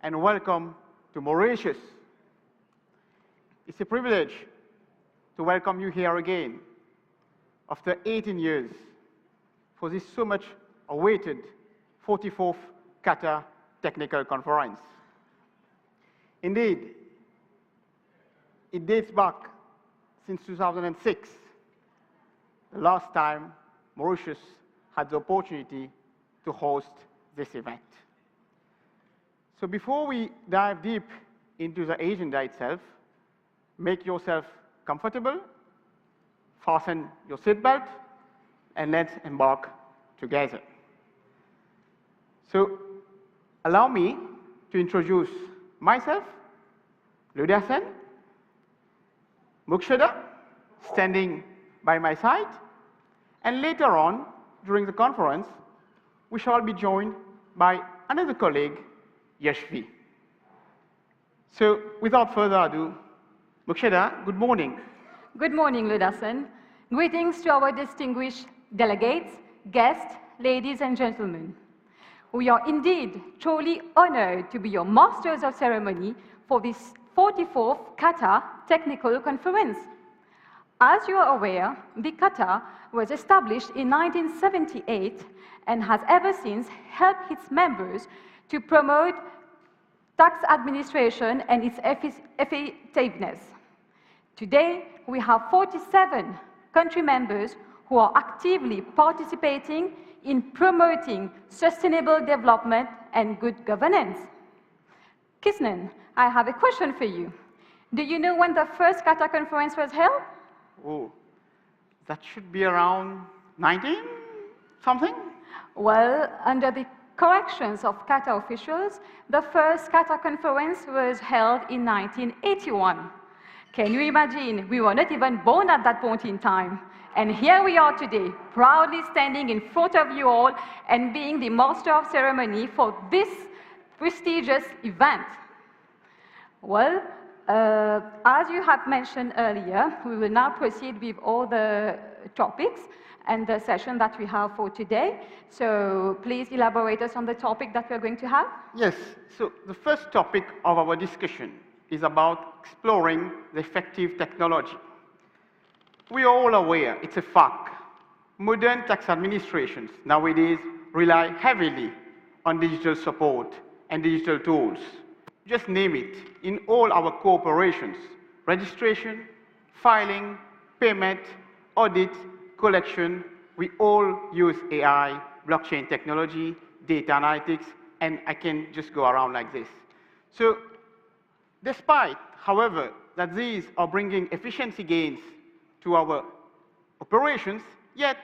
and welcome to Mauritius. It's a privilege to welcome you here again after 18 years for this so much awaited 44th CATA Technical Conference. Indeed, it dates back since 2006, the last time Mauritius had the opportunity to host this event. So before we dive deep into the agenda itself, make yourself comfortable, fasten your seatbelt, and let's embark together. So allow me to introduce myself, Ludasen, Mukshada, standing by my side, and later on, during the conference, we shall be joined by another colleague, Yashvi. So without further ado, Mukshada, good morning. Good morning, Ludasen. Greetings to our distinguished delegates, guests, ladies and gentlemen. We are indeed truly honored to be your masters of ceremony for this 44th CATA Technical Conference. As you are aware, the CATA was established in 1978 and has ever since helped its members to promote tax administration and its effectiveness. Today, we have 47 country members who are actively participating in promoting sustainable development and good governance. Kisnan, I have a question for you. Do you know when the first CATA conference was held? Oh, that should be around 19 something? Well, under the corrections of CATA officials, the first CATA conference was held in 1981. Can you imagine? We were not even born at that point in time. And here we are today, proudly standing in front of you all and being the master of ceremony for this prestigious event. Well, as you have mentioned earlier, we will now proceed with all the topics and the session that we have for today. So please elaborate us on the topic that we're going to have. Yes, so the first topic of our discussion is about exploring the effective technology. We are all aware, it's a fact, modern tax administrations nowadays rely heavily on digital support and digital tools. Just name it, in all our corporations, registration, filing, payment, audit, collection, we all use AI, blockchain technology, data analytics, and I can just go around like this. So despite, however, that these are bringing efficiency gains to our operations, yet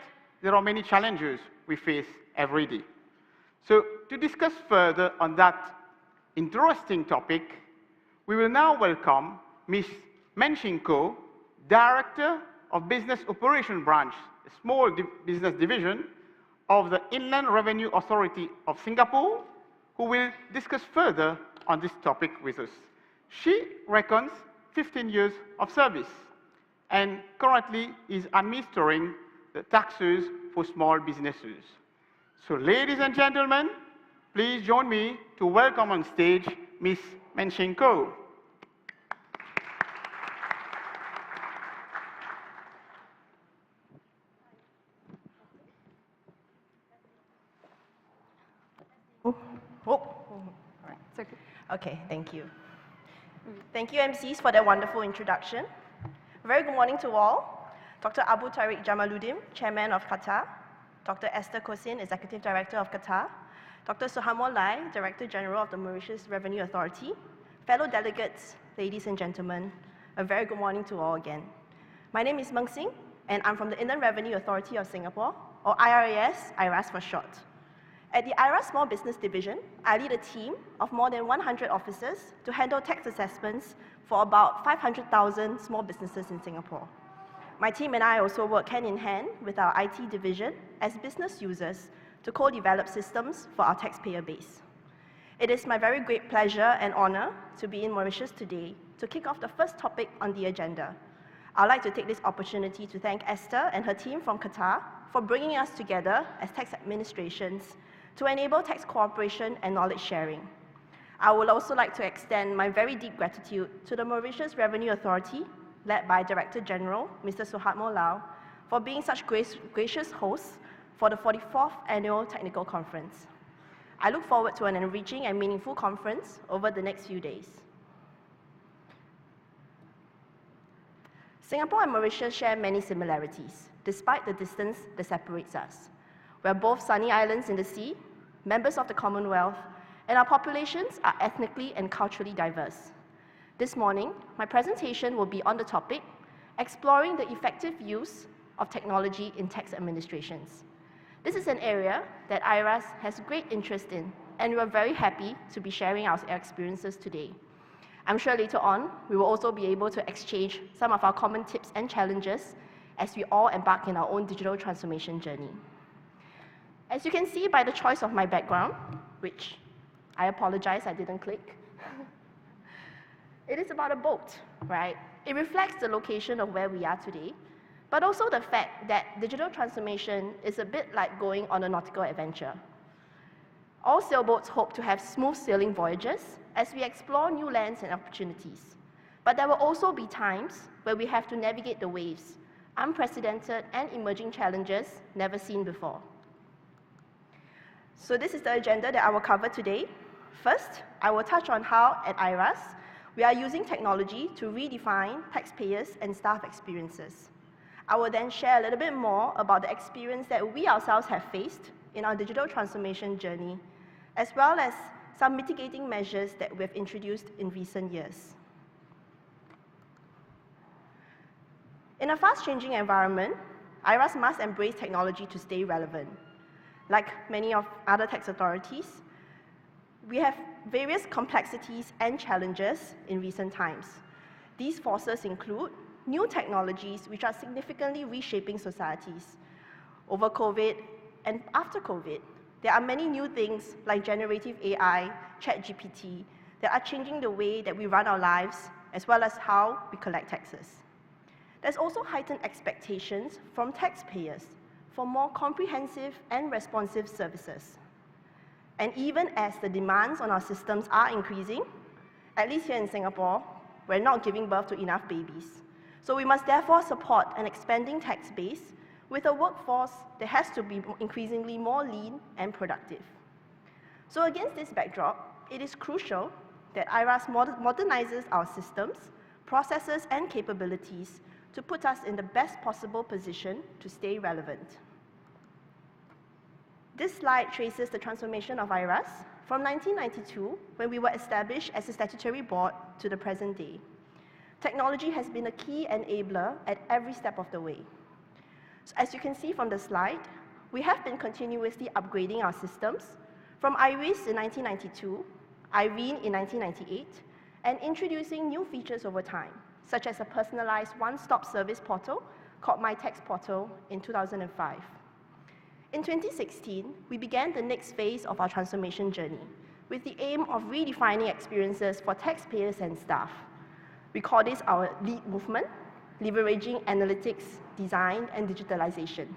there are many challenges we face every day. So to discuss further on that interesting topic, we will now welcome Ms. Menching Ko, Director of Business Operation Branch, a small business division of the Inland Revenue Authority of Singapore, who will discuss further on this topic with us. She reckons 15 years of service and currently is administering the taxes for small businesses. So ladies and gentlemen, please join me to welcome on stage Ms. Menching Ko. It's okay. Okay, thank you. Thank you, MCs, for that wonderful introduction. Very good morning to all. Dr. Abu Tariq Jamaluddin, Chairman of CATA, Dr. Esther Kosin, Executive Director of CATA, Dr. Suhamon Lai, Director General of the Mauritius Revenue Authority, fellow delegates, ladies and gentlemen, a very good morning to all again. My name is Meng Sing, and I'm from the Inland Revenue Authority of Singapore, or IRAS for short. At the IRAS Small Business Division, I lead a team of more than 100 officers to handle tax assessments for about 500,000 small businesses in Singapore. My team and I also work hand in hand with our IT division as business users to co-develop systems for our taxpayer base. It is my very great pleasure and honor to be in Mauritius today to kick off the first topic on the agenda. I'd like to take this opportunity to thank Esther and her team from CATA for bringing us together as tax administrations to enable tax cooperation and knowledge sharing. I would also like to extend my very deep gratitude to the Mauritius Revenue Authority, led by Director General, Mr. Suhartmo Lau, for being such gracious hosts for the 44th Annual Technical Conference. I look forward to an enriching and meaningful conference over the next few days. Singapore and Mauritius share many similarities, despite the distance that separates us. We are both sunny islands in the sea, members of the Commonwealth, and our populations are ethnically and culturally diverse. This morning, my presentation will be on the topic, exploring the effective use of technology in tax administrations. This is an area that IRAS has great interest in, and we are very happy to be sharing our experiences today. I'm sure later on, we will also be able to exchange some of our common tips and challenges as we all embark in our own digital transformation journey. As you can see by the choice of my background, which I apologize, I didn't click. It is about a boat, right? It reflects the location of where we are today, but also the fact that digital transformation is a bit like going on a nautical adventure. All sailboats hope to have smooth sailing voyages as we explore new lands and opportunities. But there will also be times where we have to navigate the waves, unprecedented and emerging challenges never seen before. So this is the agenda that I will cover today. First, I will touch on how at IRAS we are using technology to redefine taxpayers and staff experiences. I will then share a little bit more about the experience that we ourselves have faced in our digital transformation journey, as well as some mitigating measures that we've introduced in recent years. In a fast-changing environment, IRAS must embrace technology to stay relevant. Like many of other tax authorities, we have various complexities and challenges in recent times. These forces include new technologies which are significantly reshaping societies. Over COVID and after COVID, there are many new things like generative AI, ChatGPT, that are changing the way that we run our lives, as well as how we collect taxes. There's also heightened expectations from taxpayers for more comprehensive and responsive services. And even as the demands on our systems are increasing, at least here in Singapore, we're not giving birth to enough babies. So we must therefore support an expanding tax base with a workforce that has to be increasingly more lean and productive. So against this backdrop, it is crucial that IRAS modernizes our systems, processes, and capabilities to put us in the best possible position to stay relevant. This slide traces the transformation of IRAS from 1992, when we were established as a statutory board, to the present day. Technology has been a key enabler at every step of the way. So as you can see from the slide, we have been continuously upgrading our systems from IRIS in 1992, IRENE in 1998, and introducing new features over time, such as a personalized one-stop service portal called My Tax Portal in 2005. In 2016, we began the next phase of our transformation journey with the aim of redefining experiences for taxpayers and staff. We call this our LEAD movement, leveraging analytics, design, and digitalization.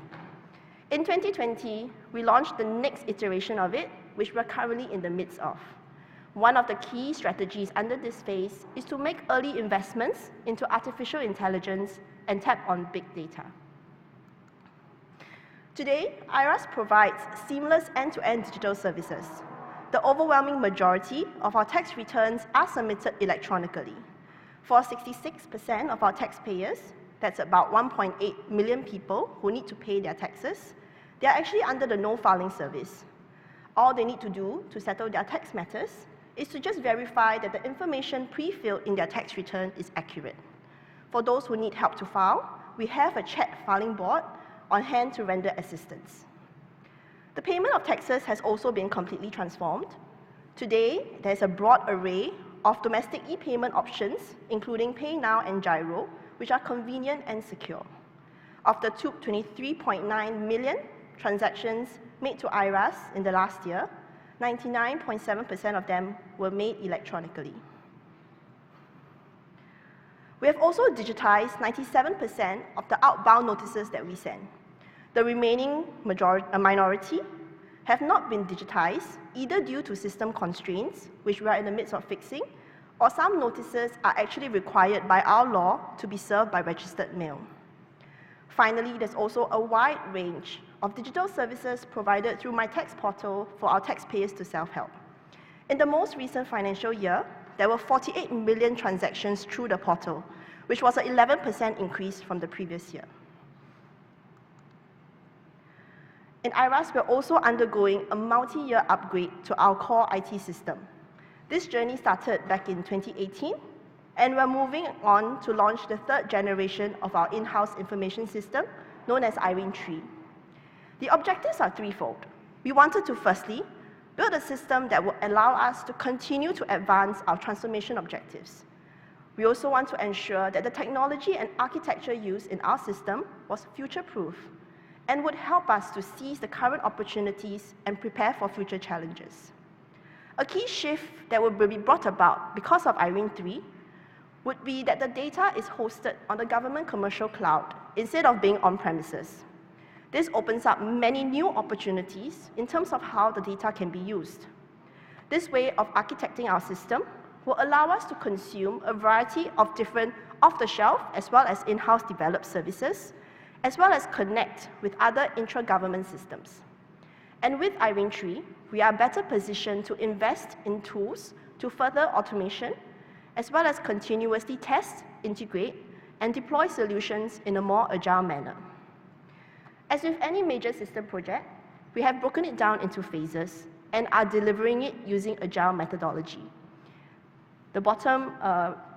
In 2020, we launched the next iteration of it, which we're currently in the midst of. One of the key strategies under this phase is to make early investments into artificial intelligence and tap on big data. Today, IRAS provides seamless end-to-end digital services. The overwhelming majority of our tax returns are submitted electronically. For 66% of our taxpayers, that's about 1.8 million people who need to pay their taxes, they are actually under the no filing service. All they need to do to settle their tax matters is to just verify that the information pre-filled in their tax return is accurate. For those who need help to file, we have a chat filing board on hand to render assistance. The payment of taxes has also been completely transformed. Today, there's a broad array of domestic e-payment options, including Pay Now and Giro, which are convenient and secure. Of the 23.9 million transactions made to IRAS in the last year, 99.7% of them were made electronically. We have also digitized 97% of the outbound notices that we send. The remaining minority have not been digitized, either due to system constraints, which we are in the midst of fixing, or some notices are actually required by our law to be served by registered mail. Finally, there's also a wide range of digital services provided through My Tax Portal for our taxpayers to self-help. In the most recent financial year, there were 48 million transactions through the portal, which was an 11% increase from the previous year. In IRAS, we're also undergoing a multi-year upgrade to our core IT system. This journey started back in 2018, and we're moving on to launch the third generation of our in-house information system, known as IRENE 3. The objectives are threefold. We wanted to, firstly, build a system that will allow us to continue to advance our transformation objectives. We also want to ensure that the technology and architecture used in our system was future-proof and would help us to seize the current opportunities and prepare for future challenges. A key shift that will be brought about because of IRENE 3 would be that the data is hosted on the government commercial cloud instead of being on-premises. This opens up many new opportunities in terms of how the data can be used. This way of architecting our system will allow us to consume a variety of different off-the-shelf as well as in-house developed services, as well as connect with other intra-government systems. And with IRENE 3, we are better positioned to invest in tools to further automation, as well as continuously test, integrate, and deploy solutions in a more agile manner. As with any major system project, we have broken it down into phases and are delivering it using agile methodology. The bottom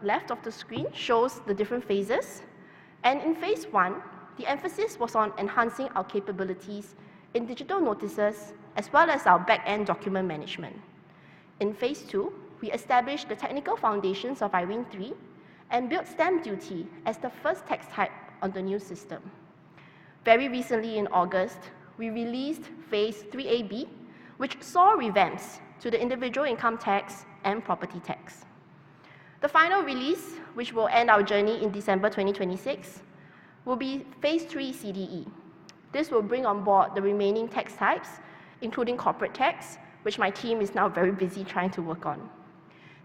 left of the screen shows the different phases, and in phase 1, the emphasis was on enhancing our capabilities in digital notices as well as our back-end document management. In phase 2, we established the technical foundations of IRENE 3 and built stamp duty as the first tax type on the new system. Very recently in August, we released phase 3AB, which saw revamps to the individual income tax and property tax. The final release, which will end our journey in December 2026, will be phase 3 CDE. This will bring on board the remaining tax types, including corporate tax, which my team is now very busy trying to work on.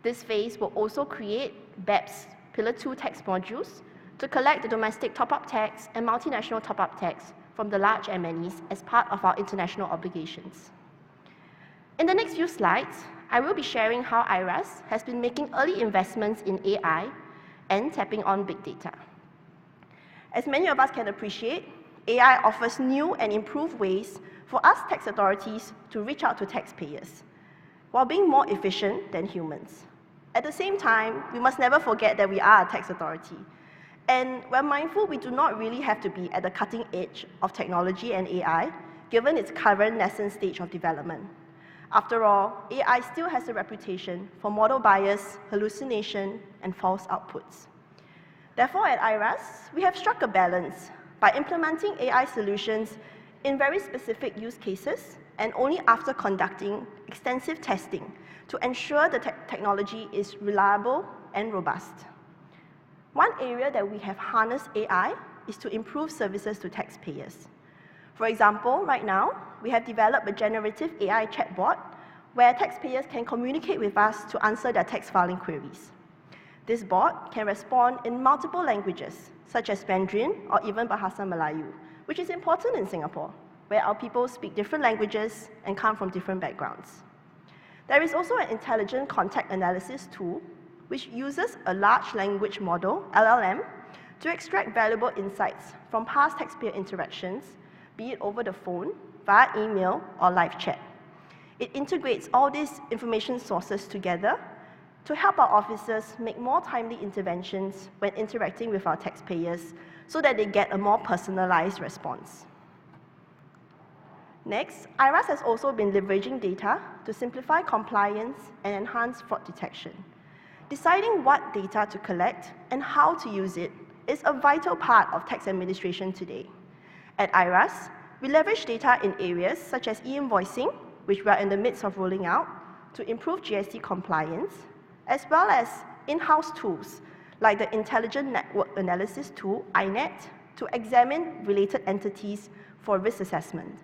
This phase will also create BEPS Pillar 2 tax modules to collect the domestic top-up tax and multinational top-up tax from the large MNEs as part of our international obligations. In the next few slides, I will be sharing how IRAS has been making early investments in AI and tapping on big data. As many of us can appreciate, AI offers new and improved ways for us tax authorities to reach out to taxpayers, while being more efficient than humans. At the same time, we must never forget that we are a tax authority. And we're mindful we do not really have to be at the cutting edge of technology and AI, given its current nascent stage of development. After all, AI still has a reputation for model bias, hallucination, and false outputs. Therefore, at IRAS, we have struck a balance by implementing AI solutions in very specific use cases and only after conducting extensive testing to ensure the technology is reliable and robust. One area that we have harnessed AI is to improve services to taxpayers. For example, right now, we have developed a generative AI chatbot where taxpayers can communicate with us to answer their tax filing queries. This bot can respond in multiple languages, such as Mandarin or even Bahasa Melayu, which is important in Singapore, where our people speak different languages and come from different backgrounds. There is also an intelligent contact analysis tool, which uses a large language model, LLM, to extract valuable insights from past taxpayer interactions, be it over the phone, via email, or live chat. It integrates all these information sources together to help our officers make more timely interventions when interacting with our taxpayers so that they get a more personalized response. Next, IRAS has also been leveraging data to simplify compliance and enhance fraud detection. Deciding what data to collect and how to use it is a vital part of tax administration today. At IRAS, we leverage data in areas such as e-invoicing, which we are in the midst of rolling out, to improve GST compliance, as well as in-house tools like the Intelligent Network Analysis tool, INET, to examine related entities for risk assessment.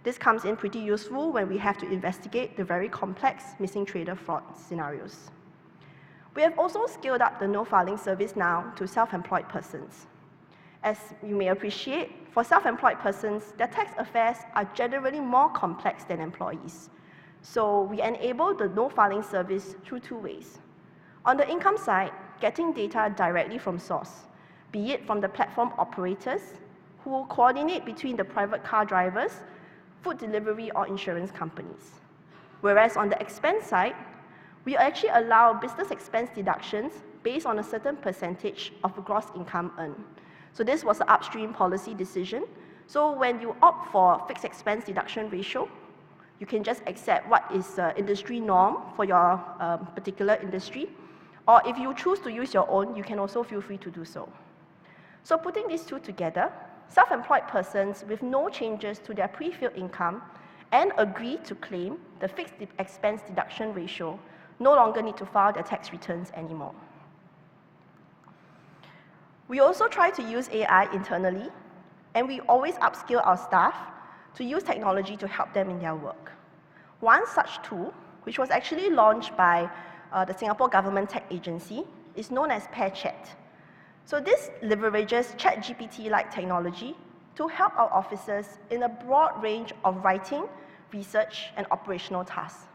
This comes in pretty useful when we have to investigate the very complex missing trader fraud scenarios. We have also scaled up the no-filing service now to self-employed persons. As you may appreciate, for self-employed persons, their tax affairs are generally more complex than employees. So we enable the no-filing service through two ways. On the income side, getting data directly from source, be it from the platform operators, who will coordinate between the private car drivers, food delivery, or insurance companies. Whereas on the expense side, we actually allow business expense deductions based on a certain percentage of gross income earned. So this was an upstream policy decision. So when you opt for fixed expense deduction ratio, you can just accept what is industry norm for your particular industry. Or if you choose to use your own, you can also feel free to do so. So putting these two together, self-employed persons with no changes to their pre-filled income and agree to claim the fixed expense deduction ratio no longer need to file their tax returns anymore. We also try to use AI internally, and we always upskill our staff to use technology to help them in their work. One such tool, which was actually launched by the Singapore Government Tech Agency, is known as PairChat. So this leverages ChatGPT-like technology to help our officers in a broad range of writing, research, and operational tasks.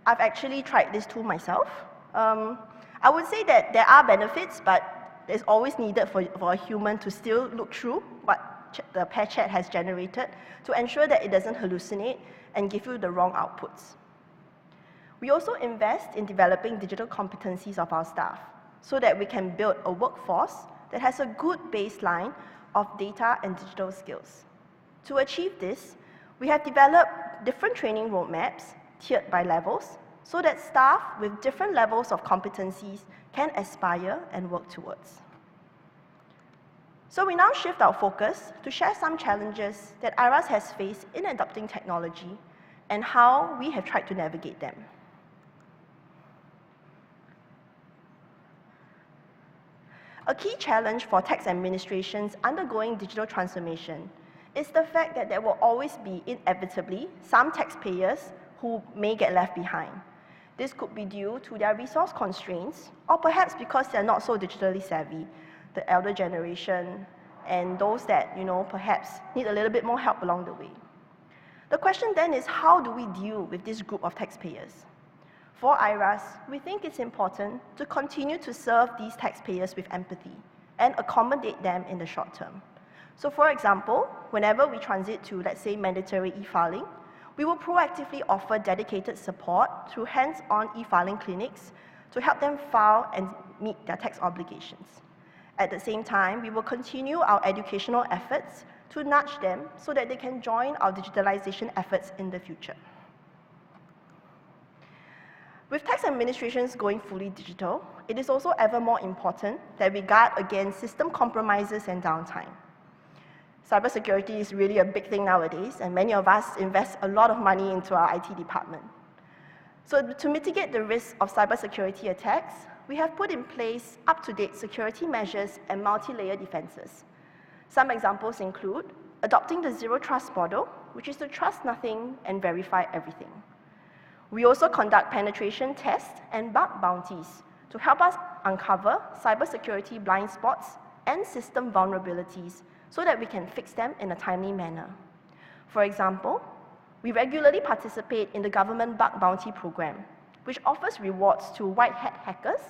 I've actually tried this tool myself. I would say that there are benefits, but it's always needed for a human to still look through what the PairChat has generated to ensure that it doesn't hallucinate and give you the wrong outputs. We also invest in developing digital competencies of our staff so that we can build a workforce that has a good baseline of data and digital skills. To achieve this, we have developed different training roadmaps tiered by levels so that staff with different levels of competencies can aspire and work towards. So we now shift our focus to share some challenges that IRAS has faced in adopting technology and how we have tried to navigate them. A key challenge for tax administrations undergoing digital transformation is the fact that there will always be, inevitably, some taxpayers who may get left behind. This could be due to their resource constraints, or perhaps because they're not so digitally savvy, the elder generation, and those that, perhaps need a little bit more help along the way. The question then is, how do we deal with this group of taxpayers? For IRAS, we think it's important to continue to serve these taxpayers with empathy and accommodate them in the short term. So for example, whenever we transit to, let's say, mandatory e-filing, we will proactively offer dedicated support through hands-on e-filing clinics to help them file and meet their tax obligations. At the same time, we will continue our educational efforts to nudge them so that they can join our digitalization efforts in the future. With tax administrations going fully digital, it is also ever more important that we guard against system compromises and downtime. Cybersecurity is really a big thing nowadays, and many of us invest a lot of money into our IT department. So to mitigate the risk of cybersecurity attacks, we have put in place up-to-date security measures and multi-layer defenses. Some examples include adopting the Zero Trust model, which is to trust nothing and verify everything. We also conduct penetration tests and bug bounties to help us uncover cybersecurity blind spots and system vulnerabilities so that we can fix them in a timely manner. For example, we regularly participate in the government bug bounty program, which offers rewards to white hat hackers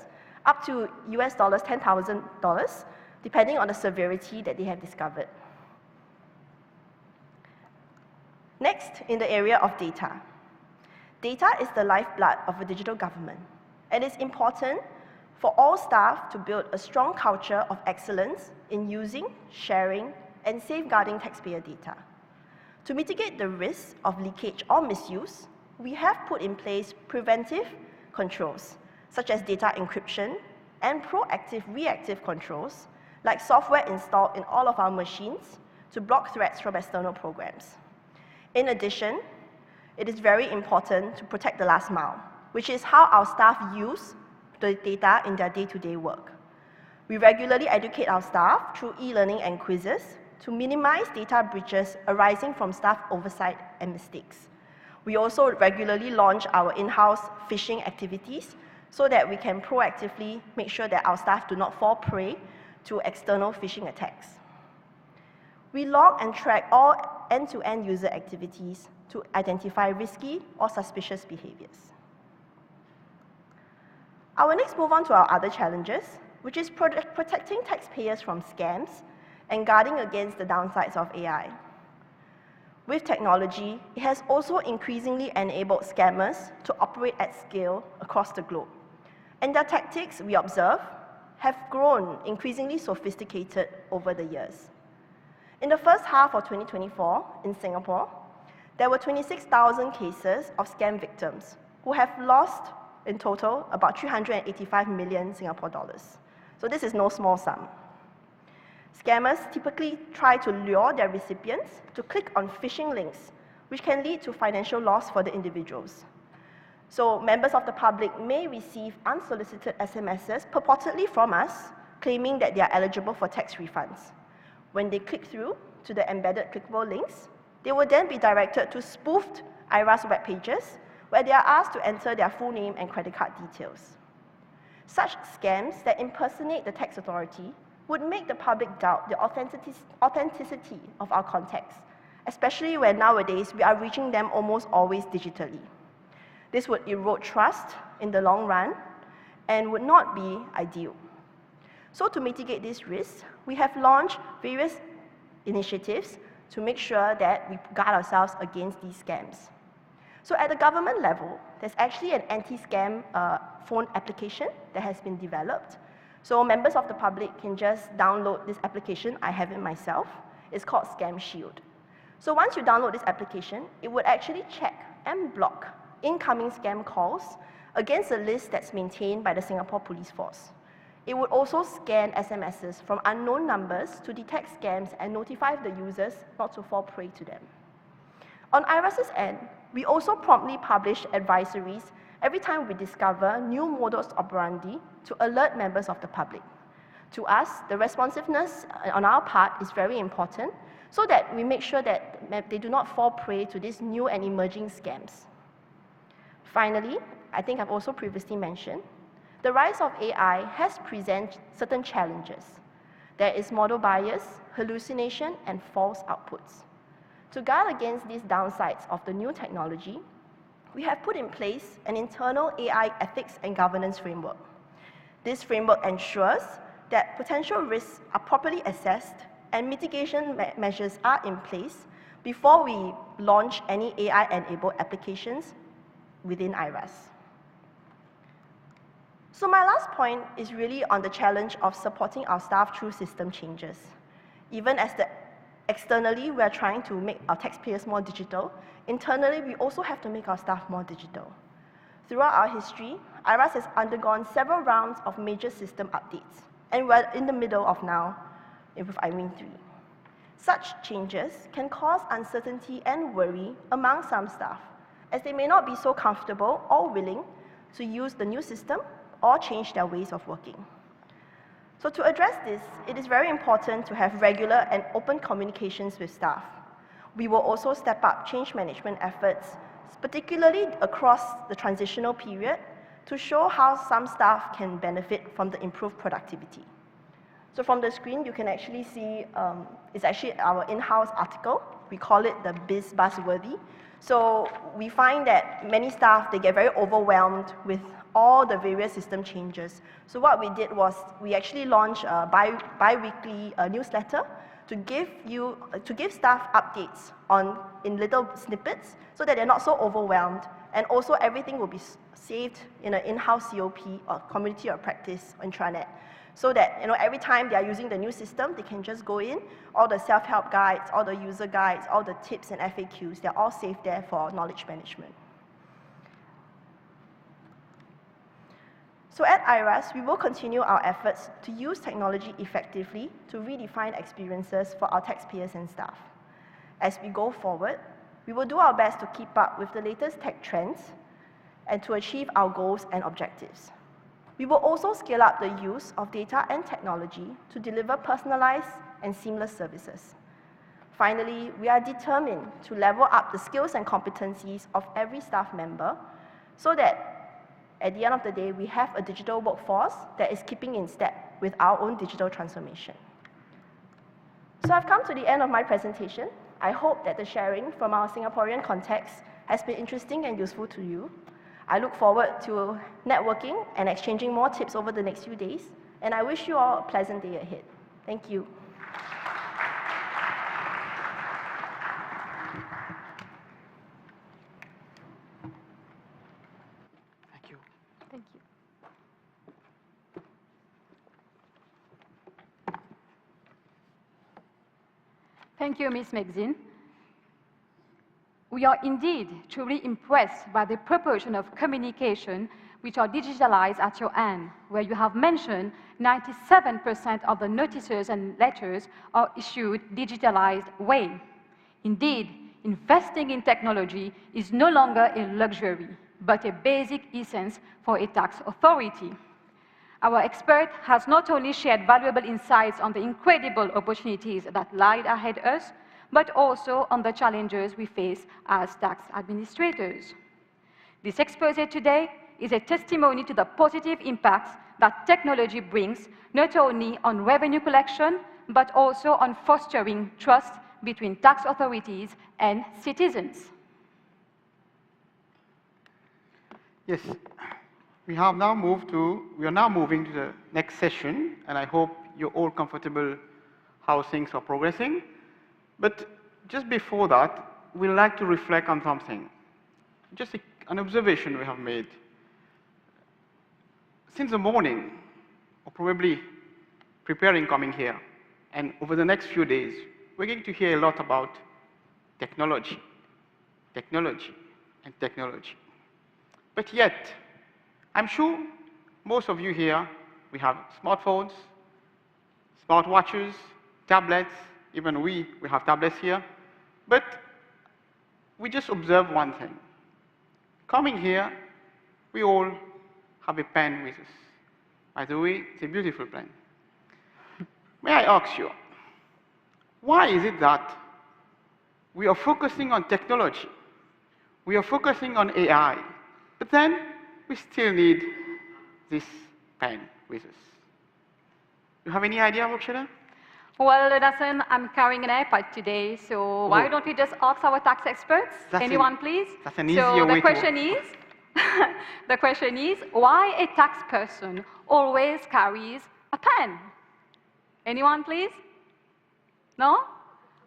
up to US $10,000, depending on the severity that they have discovered. Next, in the area of data. Data is the lifeblood of a digital government, and it's important for all staff to build a strong culture of excellence in using, sharing, and safeguarding taxpayer data. To mitigate the risk of leakage or misuse, we have put in place preventive controls, such as data encryption and proactive reactive controls, like software installed in all of our machines to block threats from external programs. In addition, it is very important to protect the last mile, which is how our staff use the data in their day-to-day work. We regularly educate our staff through e-learning and quizzes to minimize data breaches arising from staff oversight and mistakes. We also regularly launch our in-house phishing activities so that we can proactively make sure that our staff do not fall prey to external phishing attacks. We log and track all end-to-end user activities to identify risky or suspicious behaviors. I will next move on to our other challenges, which is protecting taxpayers from scams and guarding against the downsides of AI. With technology, it has also increasingly enabled scammers to operate at scale across the globe. And their tactics, we observe, have grown increasingly sophisticated over the years. In the first half of 2024 in Singapore, there were 26,000 cases of scam victims who have lost, in total, about 385 million Singapore dollars. So this is no small sum. Scammers typically try to lure their recipients to click on phishing links, which can lead to financial loss for the individuals. So members of the public may receive unsolicited SMSs purportedly from us, claiming that they are eligible for tax refunds. When they click through to the embedded clickable links, they will then be directed to spoofed IRAS web pages, where they are asked to enter their full name and credit card details. Such scams that impersonate the tax authority would make the public doubt the authenticity of our contacts, especially when nowadays we are reaching them almost always digitally. This would erode trust in the long run and would not be ideal. So to mitigate this risk, we have launched various initiatives to make sure that we guard ourselves against these scams. So at the government level, there's actually an anti-scam phone application that has been developed. So members of the public can just download this application. I have it myself. It's called Scam Shield. So once you download this application, it would actually check and block incoming scam calls against a list that's maintained by the Singapore Police Force. It would also scan SMSs from unknown numbers to detect scams and notify the users not to fall prey to them. On IRAS's end, we also promptly publish advisories every time we discover new modus operandi to alert members of the public. To us, the responsiveness on our part is very important so that we make sure that they do not fall prey to these new and emerging scams. Finally, I think I've also previously mentioned, the rise of AI has presented certain challenges. There is model bias, hallucination, and false outputs. To guard against these downsides of the new technology, we have put in place an internal AI ethics and governance framework. This framework ensures that potential risks are properly assessed and mitigation measures are in place before we launch any AI-enabled applications within IRAS. So my last point is really on the challenge of supporting our staff through system changes. Even as externally we are trying to make our taxpayers more digital, internally we also have to make our staff more digital. Throughout our history, IRAS has undergone several rounds of major system updates, and we're in the middle of now with IRENE 3. Such changes can cause uncertainty and worry among some staff, as they may not be so comfortable or willing to use the new system or change their ways of working. So to address this, it is very important to have regular and open communications with staff. We will also step up change management efforts, particularly across the transitional period, to show how some staff can benefit from the improved productivity. So from the screen, you can actually see, it's actually our in-house article. We call it the Biz Buzzworthy. So we find that many staff, they get very overwhelmed with all the various system changes. So what we did was we actually launched a bi-weekly newsletter to give staff updates in little snippets so that they're not so overwhelmed, and also everything will be saved in an in-house COP or community of practice intranet, so that every time they are using the new system, they can just go in, all the self-help guides, all the user guides, all the tips and FAQs, they're all saved there for knowledge management. So at IRAS, we will continue our efforts to use technology effectively to redefine experiences for our taxpayers and staff. As we go forward, we will do our best to keep up with the latest tech trends and to achieve our goals and objectives. We will also scale up the use of data and technology to deliver personalized and seamless services. Finally, we are determined to level up the skills and competencies of every staff member so that at the end of the day, we have a digital workforce that is keeping in step with our own digital transformation. So I've come to the end of my presentation. I hope that the sharing from our Singaporean context has been interesting and useful to you. I look forward to networking and exchanging more tips over the next few days, and I wish you all a pleasant day ahead. Thank you. Thank you. Thank you. Thank you, Ms. Maxine. We are indeed truly impressed by the proportion of communication which are digitalized at your end, where you have mentioned 97% of the notices and letters are issued digitalized way. Indeed, investing in technology is no longer a luxury, but a basic essence for a tax authority. Our expert has not only shared valuable insights on the incredible opportunities that lie ahead of us, but also on the challenges we face as tax administrators. This exposé today is a testimony to the positive impacts that technology brings, not only on revenue collection, but also on fostering trust between tax authorities and citizens. Yes, we are now moving to the next session, and I hope you're all comfortable how things are progressing. But just before that, we'd like to reflect on something. Just an observation we have made. Since the morning, or probably preparing coming here, and over the next few days, we're going to hear a lot about technology, technology, and technology. But yet, I'm sure most of you here, we have smartphones, smartwatches, tablets, even we have tablets here. But we just observe one thing. Coming here, we all have a pen with us. By the way, it's a beautiful pen. May I ask you, why is it that we are focusing on technology, we are focusing on AI, but then we still need this pen with us? You have any idea, Mokshada? Well, Dasan, I'm carrying an iPad today, so why don't we just ask our tax experts? Anyone, please? That's an easier way to... The question is, why a tax person always carries a pen? Anyone, please? No?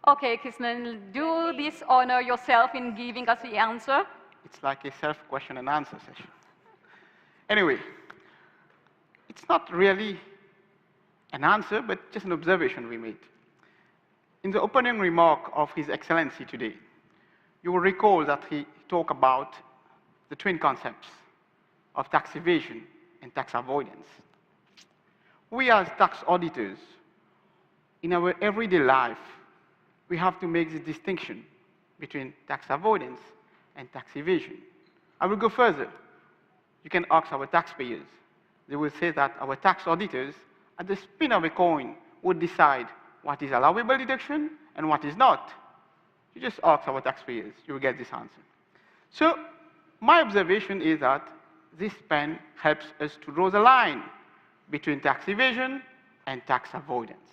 Okay, Krishnan, do this honor yourself in giving us the answer. It's like a self-question and answer session. Anyway, it's not really an answer, but just an observation we made. In the opening remark of His Excellency today, you will recall that he talked about the twin concepts of tax evasion and tax avoidance. We as tax auditors, in our everyday life, we have to make the distinction between tax avoidance and tax evasion. I will go further. You can ask our taxpayers. They will say that our tax auditors, at the spin of a coin, would decide what is allowable deduction and what is not. You just ask our taxpayers, you will get this answer. So, my observation is that this pen helps us to draw the line between tax evasion and tax avoidance,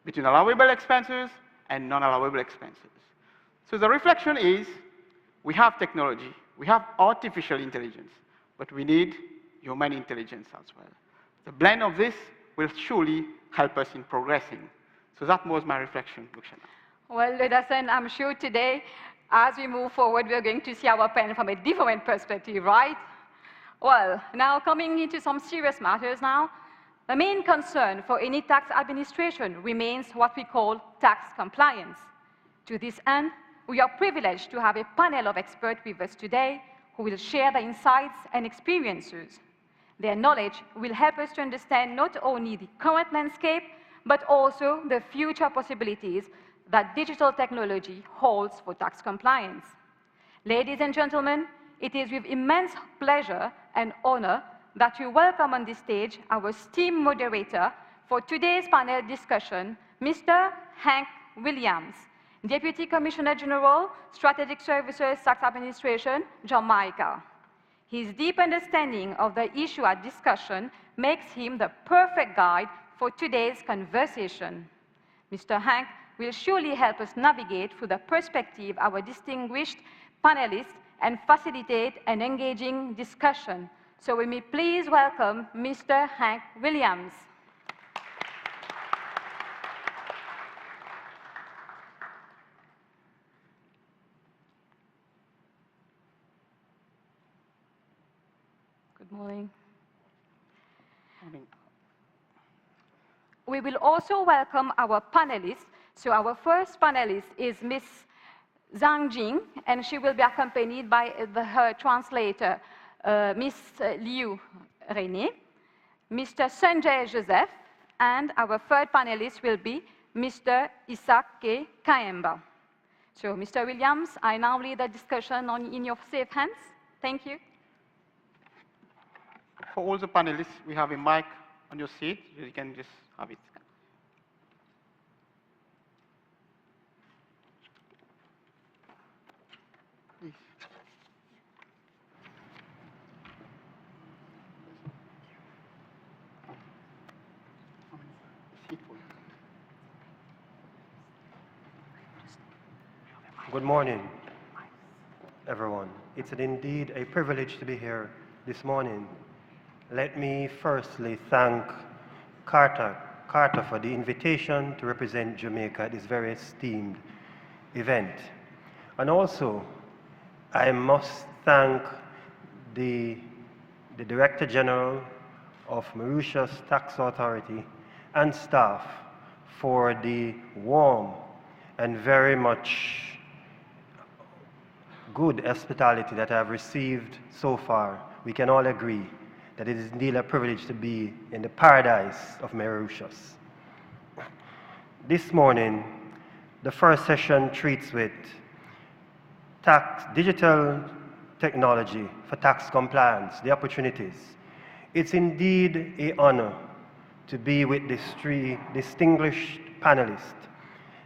between allowable expenses and non-allowable expenses. So the reflection is, we have technology, we have artificial intelligence, but we need human intelligence as well. The blend of this will surely help us in progressing. So that was my reflection, Bhukshana. Well, Dasan, I'm sure today, as we move forward, we're going to see our pen from a different perspective, right? Well, now coming into some serious matters now, the main concern for any tax administration remains what we call tax compliance. To this end, we are privileged to have a panel of experts with us today who will share their insights and experiences. Their knowledge will help us to understand not only the current landscape, but also the future possibilities that digital technology holds for tax compliance. Ladies and gentlemen, it is with immense pleasure and honor that we welcome on this stage our esteemed moderator for today's panel discussion, Mr. Hank Williams, Deputy Commissioner General, Strategic Services Tax Administration, Jamaica. His deep understanding of the issue at discussion makes him the perfect guide for today's conversation. Mr. Hank will surely help us navigate through the perspective of our distinguished panelists and facilitate an engaging discussion. So we may please welcome Mr. Hank Williams. Good morning. Morning. We will also welcome our panelists. So our first panelist is Ms. Zhang Jing, and she will be accompanied by her translator, Ms. Liu René, Mr. Sanjay Joseph, and our third panelist will be Mr. Isaac K. Kaemba. So, Mr. Williams, I now lead the discussion in your safe hands. Thank you. For all the panelists, we have a mic on your seat. You can just have it. Please. Good morning, everyone. It's indeed a privilege to be here this morning. Let me firstly thank CATA for the invitation to represent Jamaica at this very esteemed event. And also, I must thank the Director General of Mauritius Tax Authority and staff for the warm and very much good hospitality that I've received so far. We can all agree that it is indeed a privilege to be in the paradise of Mauritius. This morning, the first session treats with digital technology for tax compliance, the opportunities. It's indeed an honor to be with these three distinguished panelists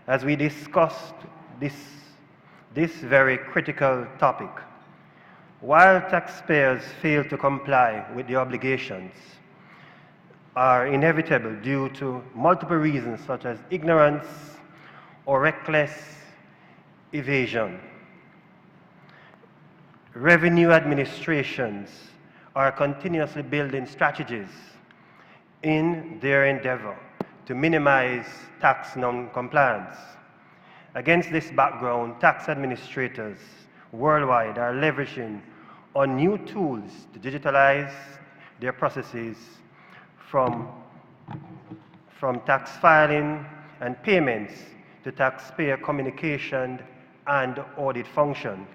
as we discussed this very critical topic. While taxpayers fail to comply with the obligations are inevitable due to multiple reasons such as ignorance or reckless evasion, revenue administrations are continuously building strategies in their endeavor to minimize tax non-compliance. Against this background, tax administrators worldwide are leveraging on new tools to digitalize their processes from tax filing and payments to taxpayer communication and audit function.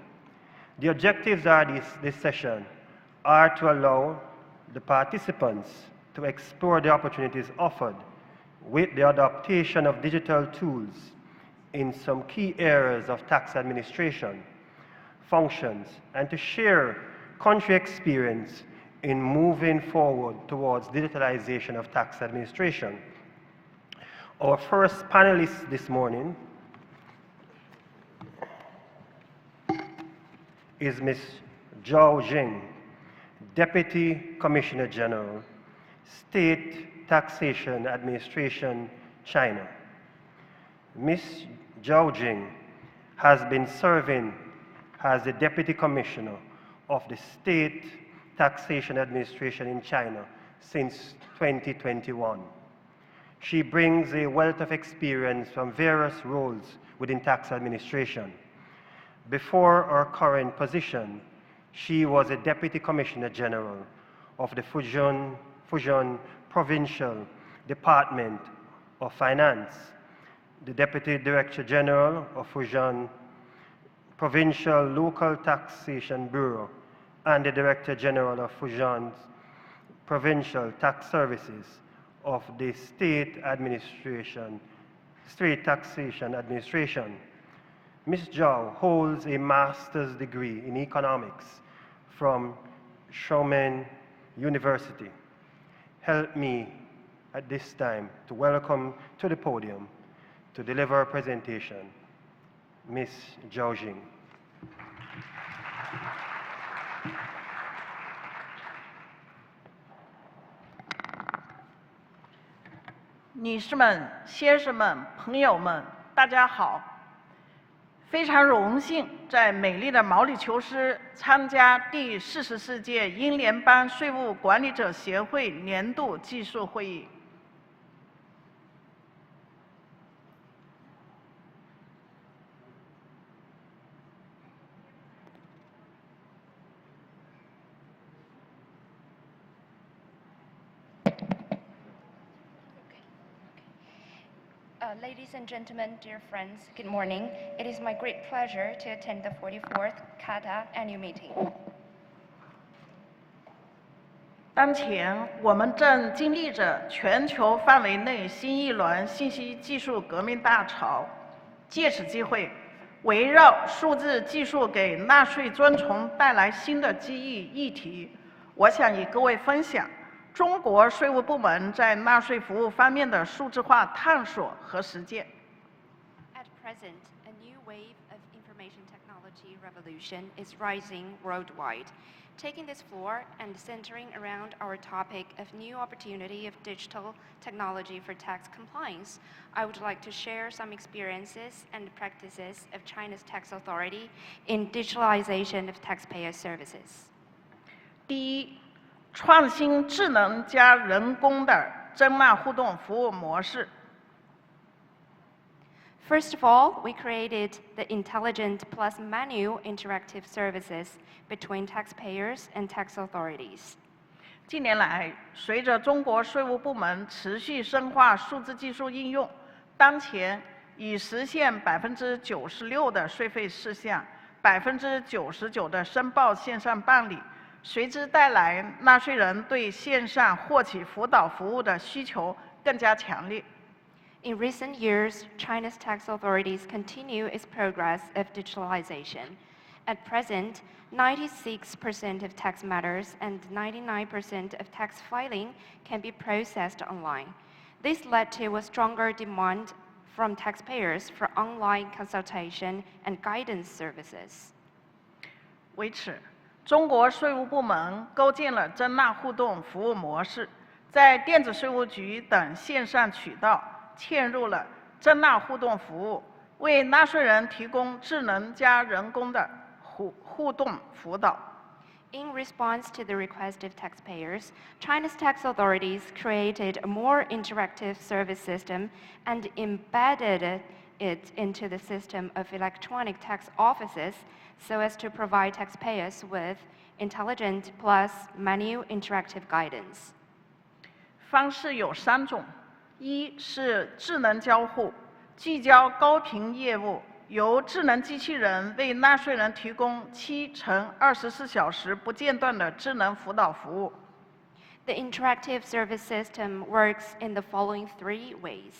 The objectives of this session are to allow the participants to explore the opportunities offered with the adaptation of digital tools in some key areas of tax administration functions, and to share country experience in moving forward towards digitalization of tax administration. Our first panelist this morning is Ms. Zhao Jing, Deputy Commissioner General, State Taxation Administration, China. Ms. Zhao Jing has been serving as the Deputy Commissioner of the State Taxation Administration in China since 2021. She brings a wealth of experience from various roles within tax administration. Before her current position, she was a Deputy Commissioner General of the Fujian Provincial Department of Finance, the Deputy Director General of Fujian Provincial Local Taxation Bureau, and the Director General of Fujian's Provincial Tax Services of the State Taxation Administration. Ms. Zhao holds a master's degree in economics from Xiamen University. Help me at this time to welcome to the podium to deliver a presentation Ms. Zhao Jing. 女士们、先生们、朋友们，大家好！非常荣幸在美丽的毛里求斯参加第44届英联邦税务管理者协会年度技术会议。Ladies and gentlemen, dear friends, good morning. It is my great pleasure to attend the 44th CATA annual meeting. 当前，我们正经历着全球范围内新一轮信息技术革命大潮。借此机会，围绕数字技术给纳税遵从带来新的机遇议题，我想与各位分享中国税务部门在纳税服务方面的数字化探索和实践。At present, a new wave of information technology revolution is rising worldwide. Taking this floor and centering around our topic of new opportunity of digital technology for tax compliance, I would like to share some experiences and practices of China's tax authority in digitalization of taxpayer services. 第一，创新智能加人工的征纳互动服务模式。First of all, we created the intelligent plus manual interactive services between taxpayers and tax authorities. 近年来，随着中国税务部门持续深化数字技术应用，当前已实现96%的税费事项，99%的申报线上办理，随之带来纳税人对线上获取辅导服务的需求更加强烈。In recent years, China's tax authorities continue its progress of digitalization. At present, 96% of tax matters and 99% of tax filing can be processed online. This led to a stronger demand from taxpayers for online consultation and guidance services. 为此，中国税务部门构建了征纳互动服务模式，在电子税务局等线上渠道嵌入了征纳互动服务，为纳税人提供智能加人工的互动辅导。In response to the request of taxpayers, China's tax authorities created a more interactive service system and embedded it into the system of electronic tax offices so as to provide taxpayers with intelligent plus manual interactive guidance. 方式有3种，一是智能交互，聚焦高频业务，由智能机器人为纳税人提供7×24小时不间断的智能辅导服务。The interactive service system works in the following 3 ways.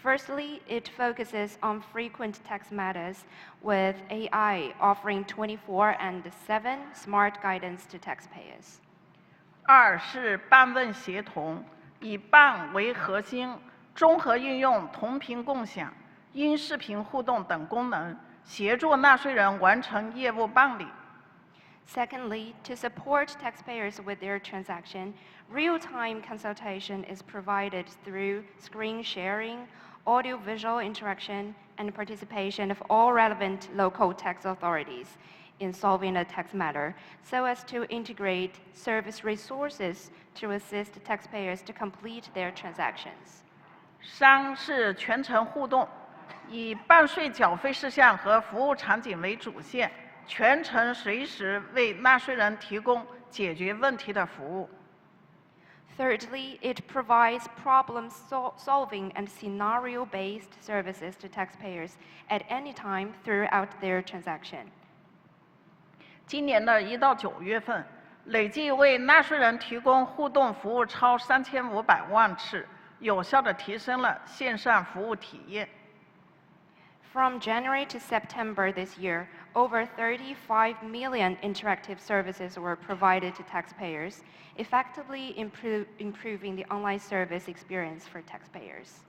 Firstly, it focuses on frequent tax matters with AI offering 24/7 smart guidance to taxpayers. 二是办问协同，以办为核心，综合运用同频共享、音视频互动等功能，协助纳税人完成业务办理。Secondly, to support taxpayers with their transaction, real-time consultation is provided through screen sharing, audio-visual interaction, and participation of all relevant local tax authorities in solving a tax matter, so as to integrate service resources to assist taxpayers to complete their transactions. 三是全程互动，以办税缴费事项和服务场景为主线，全程随时为纳税人提供解决问题的服务。Thirdly, it provides problem-solving and scenario-based services to taxpayers at any time throughout their transaction. 今年的1到9月份，累计为纳税人提供互动服务超3500万次，有效地提升了线上服务体验。From January to September this year, over 35 million interactive services were provided to taxpayers, effectively improving the online service experience for taxpayers.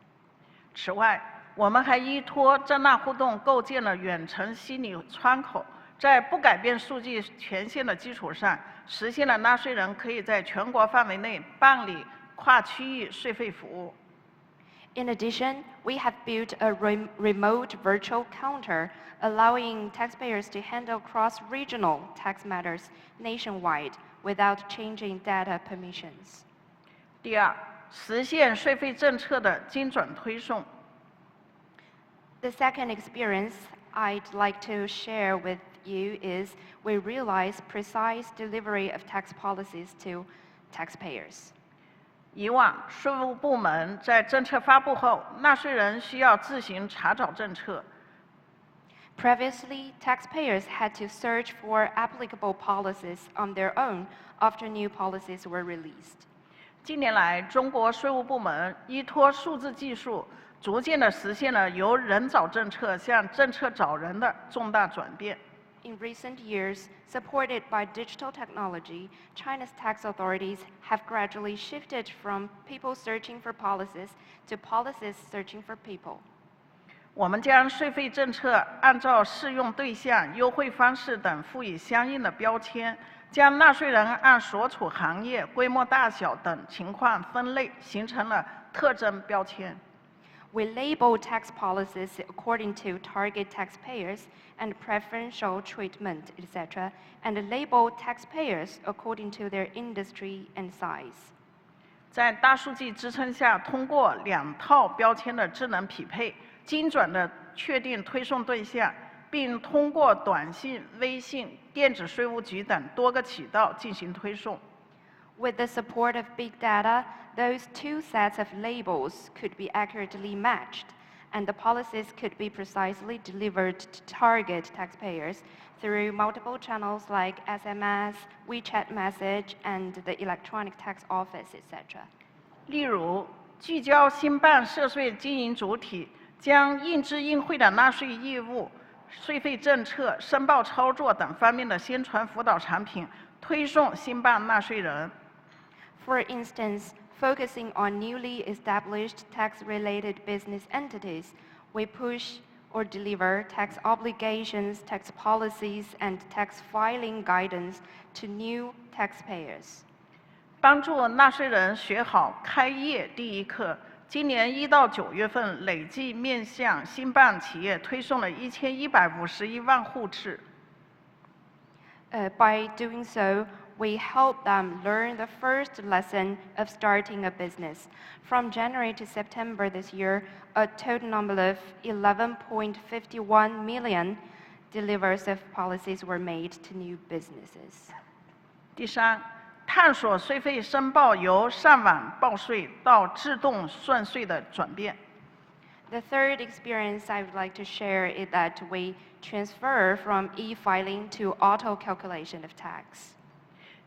此外，我们还依托征纳互动构建了远程心理窗口，在不改变数据权限的基础上，实现了纳税人可以在全国范围内办理跨区域税费服务。In addition, we have built a remote virtual counter, allowing taxpayers to handle cross-regional tax matters nationwide without changing data permissions. 第二，实现税费政策的精准推送。The second experience I'd like to share with you is we realize precise delivery of tax policies to taxpayers. 以往，税务部门在政策发布后，纳税人需要自行查找政策。Previously, taxpayers had to search for applicable policies on their own after new policies were released. 近年来，中国税务部门依托数字技术，逐渐地实现了由人找政策向政策找人的重大转变。In recent years, supported by digital technology, China's tax authorities have gradually shifted from people searching for policies to policies searching for people. 我们将税费政策按照适用对象、优惠方式等赋予相应的标签，将纳税人按所处行业、规模大小等情况分类，形成了特征标签。We label tax policies according to target taxpayers and preferential treatment, etc., and label taxpayers according to their industry and size. 在大数据支撑下，通过2套标签的智能匹配，精准地确定推送对象，并通过短信、微信、电子税务局等多个渠道进行推送。With the support of big data, those two sets of labels could be accurately matched, and the policies could be precisely delivered to target taxpayers through multiple channels like SMS, WeChat message, and the electronic tax office, etc. 例如，聚焦新办涉税经营主体，将应知应汇的纳税义务、税费政策、申报操作等方面的宣传辅导产品推送新办纳税人。For instance, focusing on newly established tax-related business entities, we push or deliver tax obligations, tax policies, and tax filing guidance to new taxpayers. 帮助纳税人学好开业第一课。今年1到9月份，累计面向新办企业推送了1151万户次。By doing so, we help them learn the first lesson of starting a business. From January to September this year, a total number of 11.51 million delivers of policies were made to new businesses. 第三，探索税费申报由上网报税到自动算税的转变。The third experience I would like to share is that we transfer from e-filing to auto-calculation of tax.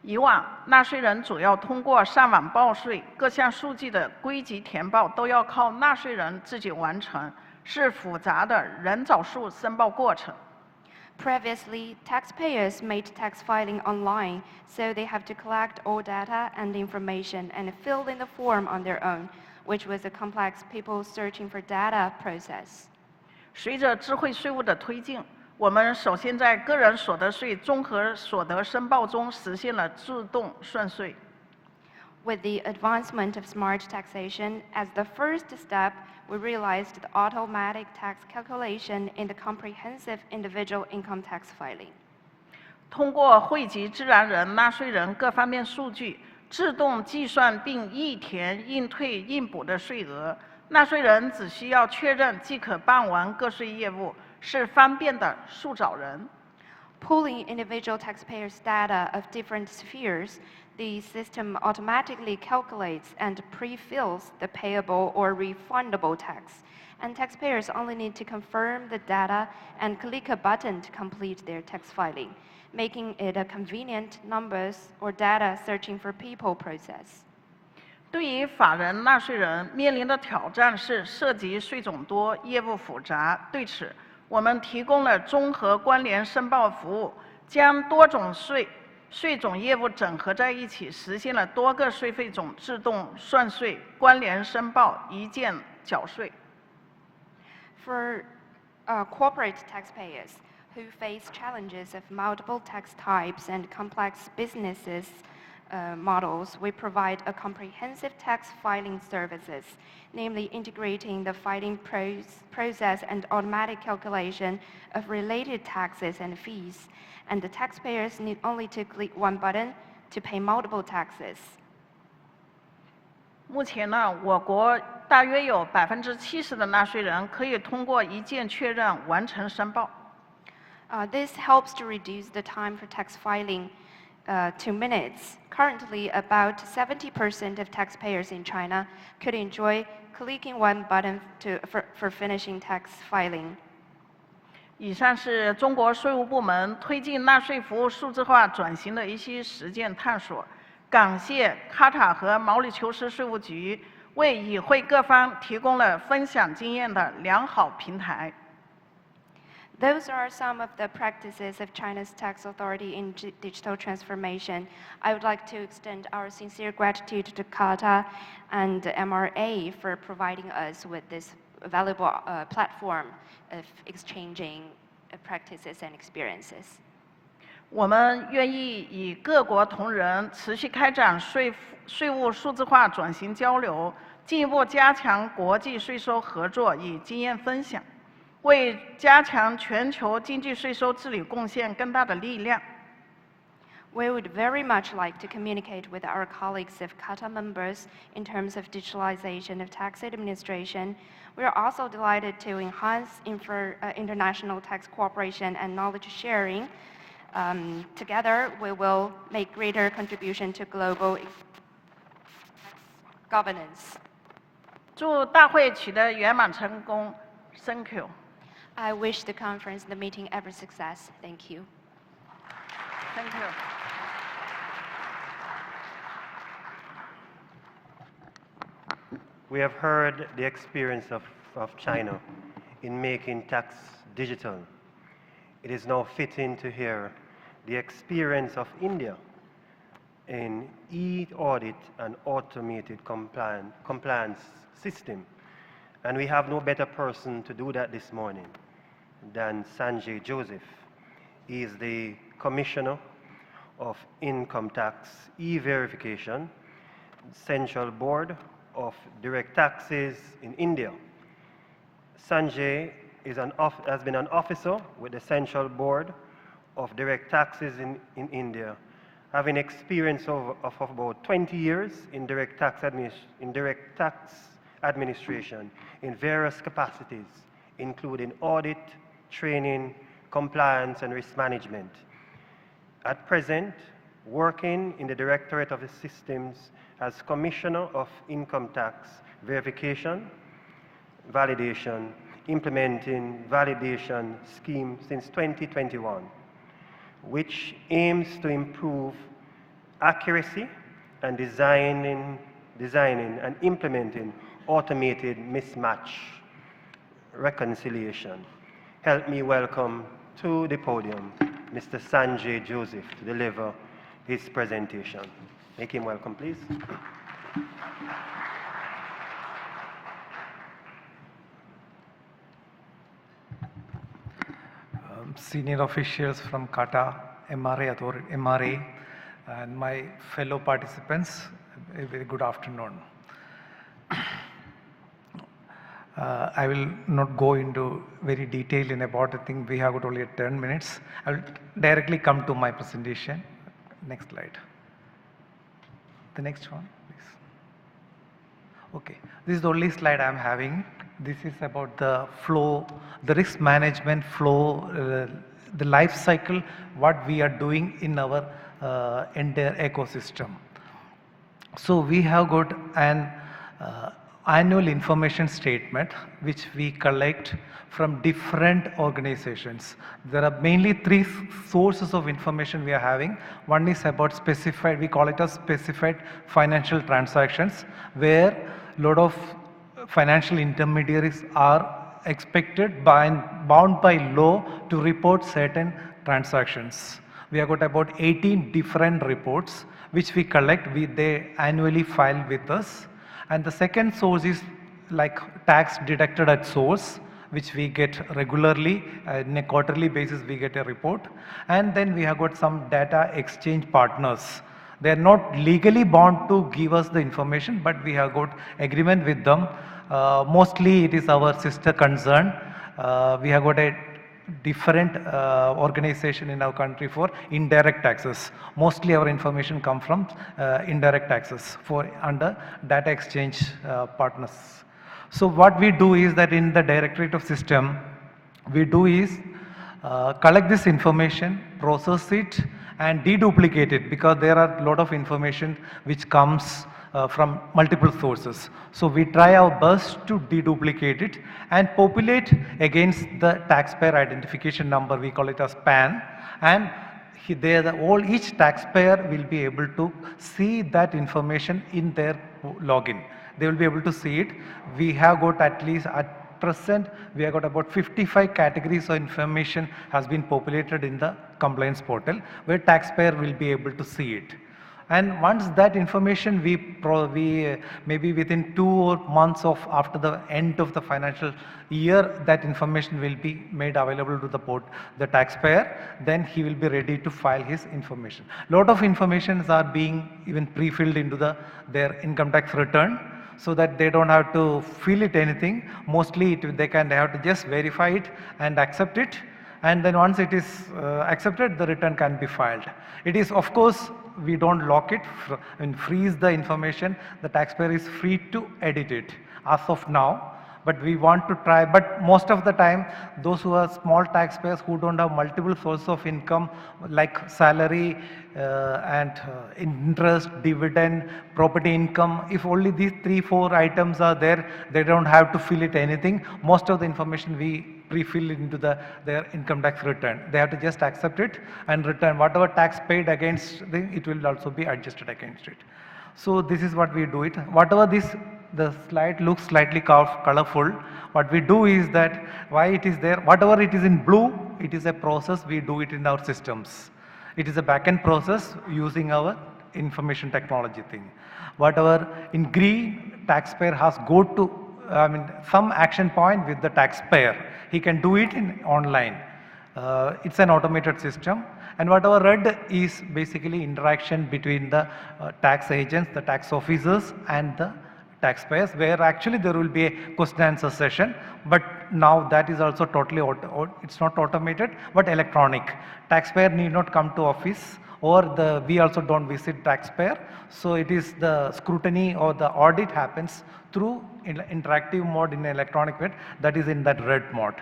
以往，纳税人主要通过上网报税，各项数据的归集填报都要靠纳税人自己完成，是复杂的人找数申报过程。Previously, taxpayers made tax filing online, so they have to collect all data and information and fill in the form on their own, which was a complex people searching for data process. 随着智慧税务的推进，我们首先在个人所得税综合所得申报中实现了自动算税。With the advancement of smart taxation, as the first step, we realized the automatic tax calculation in the comprehensive individual income tax filing. 通过汇集自然人、纳税人各方面数据，自动计算并应填、应退、应补的税额，纳税人只需要确认即可办完个税业务，是方便的数找人。Pooling individual taxpayers' data of different spheres, the system automatically calculates and pre-fills the payable or refundable tax, and taxpayers only need to confirm the data and click a button to complete their tax filing, making it a convenient numbers or data searching for people process. 对于法人纳税人面临的挑战是涉及税种多、业务复杂。对此，我们提供了综合关联申报服务，将多种税种业务整合在一起，实现了多个税费种自动算税、关联申报、一键缴税。For corporate taxpayers who face challenges of multiple tax types and complex businesses models, we provide a comprehensive tax filing services, namely integrating the filing process and automatic calculation of related taxes and fees. And the taxpayers need only to click one button to pay multiple taxes. 目前呢，我国大约有70%的纳税人可以通过一键确认完成申报。This helps to reduce the time for tax filing to minutes. Currently, about 70% of taxpayers in China could enjoy clicking one button for finishing tax filing. 以上是中国税务部门推进纳税服务数字化转型的一些实践探索。感谢CATA和毛里求斯税务局为与会各方提供了分享经验的良好平台。 Those are some of the practices of China's tax authority in digital transformation. I would like to extend our sincere gratitude to CATA and MRA for providing us with this valuable platform of exchanging practices and experiences. 我们愿意与各国同仁持续开展税务数字化转型交流，进一步加强国际税收合作与经验分享，为加强全球经济税收治理贡献更大的力量。 We would very much like to communicate with our colleagues of CATA members in terms of digitalization of tax administration. We are also delighted to enhance international tax cooperation and knowledge sharing. Together, we will make greater contribution to global governance. 祝大会取得圆满成功。Thank you. I wish the conference, the meeting, every success. Thank you. Thank you. We have heard the experience of China in making tax digital. It is now fitting to hear the experience of India in e-audit and automated compliance system. And we have no better person to do that this morning than Sanjay Joseph. He is the Commissioner of Income Tax E-Verification, Central Board of Direct Taxes in India. Sanjay has been an officer with the Central Board of Direct Taxes in India, having experience of about 20 years in direct tax administration in various capacities, including audit, training, compliance, and risk management. At present, working in the Directorate of the Systems as Commissioner of Income Tax Verification, Validation, implementing validation scheme since 2021, which aims to improve accuracy and designing and implementing automated mismatch reconciliation. Help me welcome to the podium Mr. Sanjay Joseph to deliver his presentation. Make him welcome, please. Senior officials from CATA, MRA, and my fellow participants, a very good afternoon. I will not go into very detail in about the thing. We have got only 10 minutes. I will directly come to my presentation. Next slide. The next one, please. Okay, this is the only slide I am having. This is about the flow, the risk management flow, the life cycle, what we are doing in our entire ecosystem. So we have got an annual information statement which we collect from different organizations. There are mainly three sources of information we are having. One is about specified, we call it as specified financial transactions, where a lot of financial intermediaries are expected bound by law to report certain transactions. We have got about 18 different reports which we collect, they annually file with us. And the second source is like tax deducted at source, which we get regularly. In a quarterly basis, we get a report. And then we have got some data exchange partners. They are not legally bound to give us the information, but we have got agreement with them. Mostly it is our sister concern. We have got a different organization in our country for indirect taxes. Mostly our information come from indirect taxes for under data exchange partners. So what we do is that in the Directorate of System, we do is collect this information, process it and deduplicate it, because there are a lot of information which comes from multiple sources. So we try our best to deduplicate it and populate against the taxpayer identification number, we call it as PAN, and each taxpayer will be able to see that information in their login. They will be able to see it. We have got at least at present, we have got about 55 categories of information has been populated in the compliance portal, where taxpayer will be able to see it. And once that information we maybe within 2 months of after the end of the financial year, that information will be made available to the taxpayer, then he will be ready to file his information. Lot of informations are being even pre-filled into their income tax return, so that they don't have to fill it anything. Mostly they have to just verify it and accept it, and then once it is accepted, the return can be filed. It is, of course, we don't lock it and freeze the information. The taxpayer is free to edit it as of now, but we want to try. But most of the time, those who are small taxpayers who don't have multiple sources of income like salary and interest, dividend, property income, if only these 3-4 items are there, they don't have to fill it anything. Most of the information we pre-fill into their income tax return. They have to just accept it and return whatever tax paid against it will also be adjusted against it. So this is what we do it. Whatever the slide looks slightly colorful, what we do is that why it is there, whatever it is in blue, it is a process, we do it in our systems. It is a back-end process using our information technology thing. Whatever in green, taxpayer has go to some action point with the taxpayer. He can do it online. It's an automated system. And whatever red is basically interaction between the tax agents, the tax officers and the taxpayers, where actually there will be a question answer session, but now that is also totally, it's not automated, but electronic. Taxpayer need not come to office, or we also don't visit taxpayer. So it is the scrutiny or the audit happens through interactive mode in electronic way, that is in that red mode.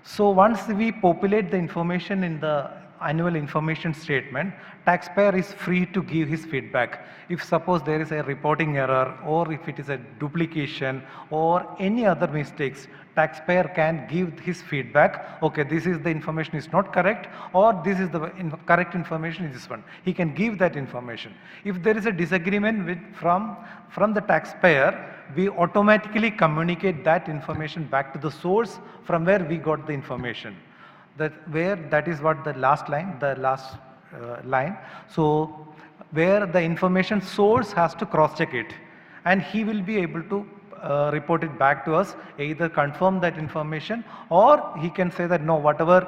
So once we populate the information in the annual information statement, taxpayer is free to give his feedback. If suppose there is a reporting error, or if it is a duplication or any other mistakes, taxpayer can give his feedback. Okay, this is the information is not correct, or this is the correct information is this one. He can give that information. If there is a disagreement from the taxpayer, we automatically communicate that information back to the source from where we got the information. That is what the last line, so where the information source has to cross check it, and he will be able to report it back to us, either confirm that information, or he can say that no, whatever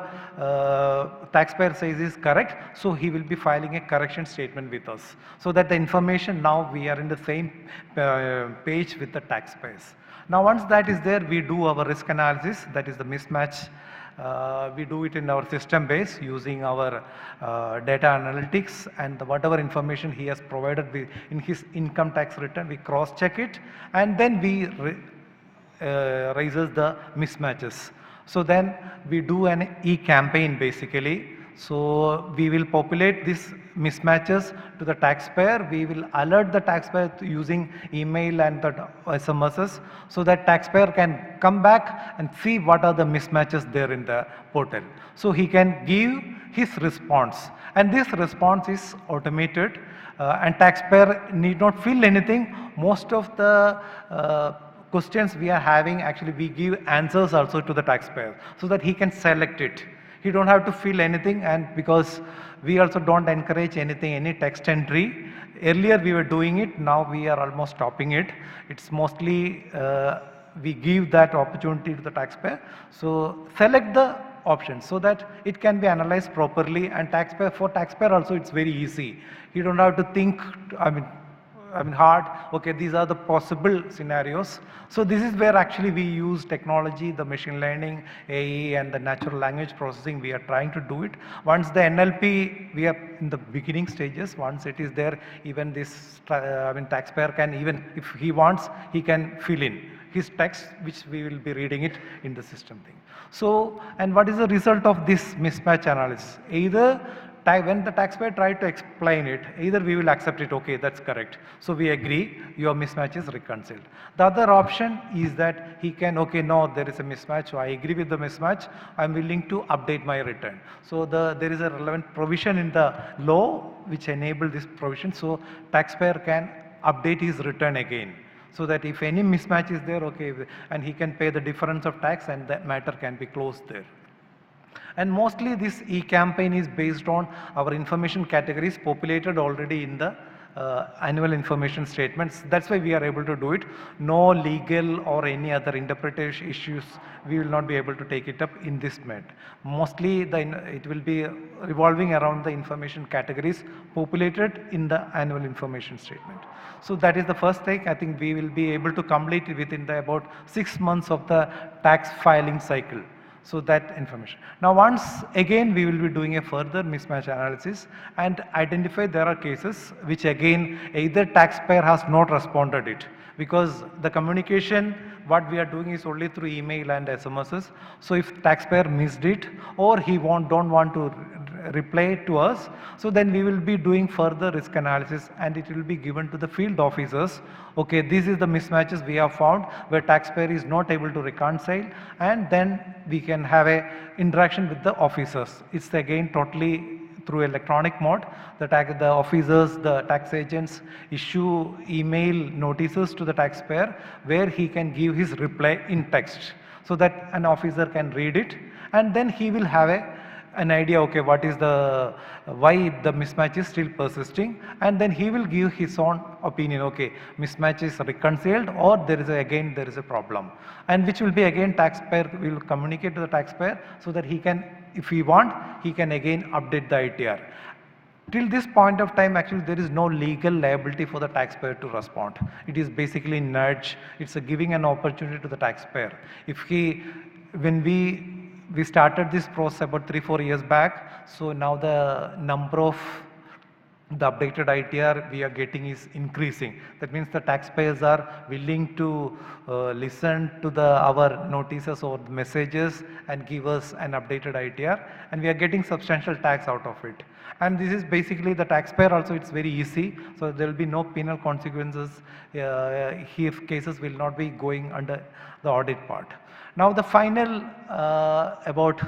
taxpayer says is correct, so he will be filing a correction statement with us, so that the information, now we are in the same page with the taxpayers. Now once that is there, we do our risk analysis, that is the mismatch. We do it in our system base using our data analytics, and whatever information he has provided in his income tax return, we cross check it, and then we raises the mismatches. So then we do an e-campaign basically. So we will populate these mismatches to the taxpayer. We will alert the taxpayer using email and the SMSs, so that taxpayer can come back and see what are the mismatches there in the portal. So he can give his response, and this response is automated, and taxpayer need not fill anything. Most of the questions we are having, actually we give answers also to the taxpayer, so that he can select it. He don't have to fill anything, and because we also don't encourage anything, any text entry. Earlier we were doing it, now we are almost stopping it. It's mostly we give that opportunity to the taxpayer. So select the option so that it can be analyzed properly, and for taxpayer also it's very easy. You don't have to think, I mean hard, okay, these are the possible scenarios. So this is where actually we use technology, the machine learning, AI, and the natural language processing. We are trying to do it. Once the NLP, we are in the beginning stages. Once it is there, even this, taxpayer can, even if he wants, he can fill in his text, which we will be reading it in the system thing. So, and what is the result of this mismatch analysis? Either when the taxpayer tried to explain it, either we will accept it, okay, that's correct. So we agree, your mismatch is reconciled. The other option is that he can, okay, no, there is a mismatch, so I agree with the mismatch, I'm willing to update my return. So there is a relevant provision in the law which enable this provision, so taxpayer can update his return again. So that if any mismatch is there, okay, and he can pay the difference of tax and that matter can be closed there. And mostly this e-campaign is based on our information categories populated already in the annual information statements. That's why we are able to do it. No legal or any other interpretation issues, we will not be able to take it up in this MET. Mostly it will be revolving around the information categories populated in the annual information statement. So that is the first thing. I think we will be able to complete it within about 6 months of the tax filing cycle. So that information. Now once again we will be doing a further mismatch analysis and identify there are cases which again either taxpayer has not responded it, because the communication what we are doing is only through email and SMSs. So if taxpayer missed it or he don't want to reply to us, so then we will be doing further risk analysis and it will be given to the field officers. Okay, this is the mismatches we have found where taxpayer is not able to reconcile, and then we can have a interaction with the officers. It's again totally through electronic mode. The officers, the tax agents issue email notices to the taxpayer where he can give his reply in text so that an officer can read it, and then he will have an idea, okay, what is why the mismatch is still persisting, and then he will give his own opinion, okay, mismatch is reconciled or there is a problem, and which will be again taxpayer will communicate to the taxpayer so that he can, if he want, he can again update the ITR. Till this point of time, actually there is no legal liability for the taxpayer to respond. It is basically nudge, it's giving an opportunity to the taxpayer. When we started this process about 3-4 years back, so now the number of the updated ITR we are getting is increasing. That means the taxpayers are willing to listen to our notices or messages and give us an updated ITR, and we are getting substantial tax out of it. And this is basically the taxpayer also, it's very easy, so there will be no penal consequences if cases will not be going under the audit part. Now the final about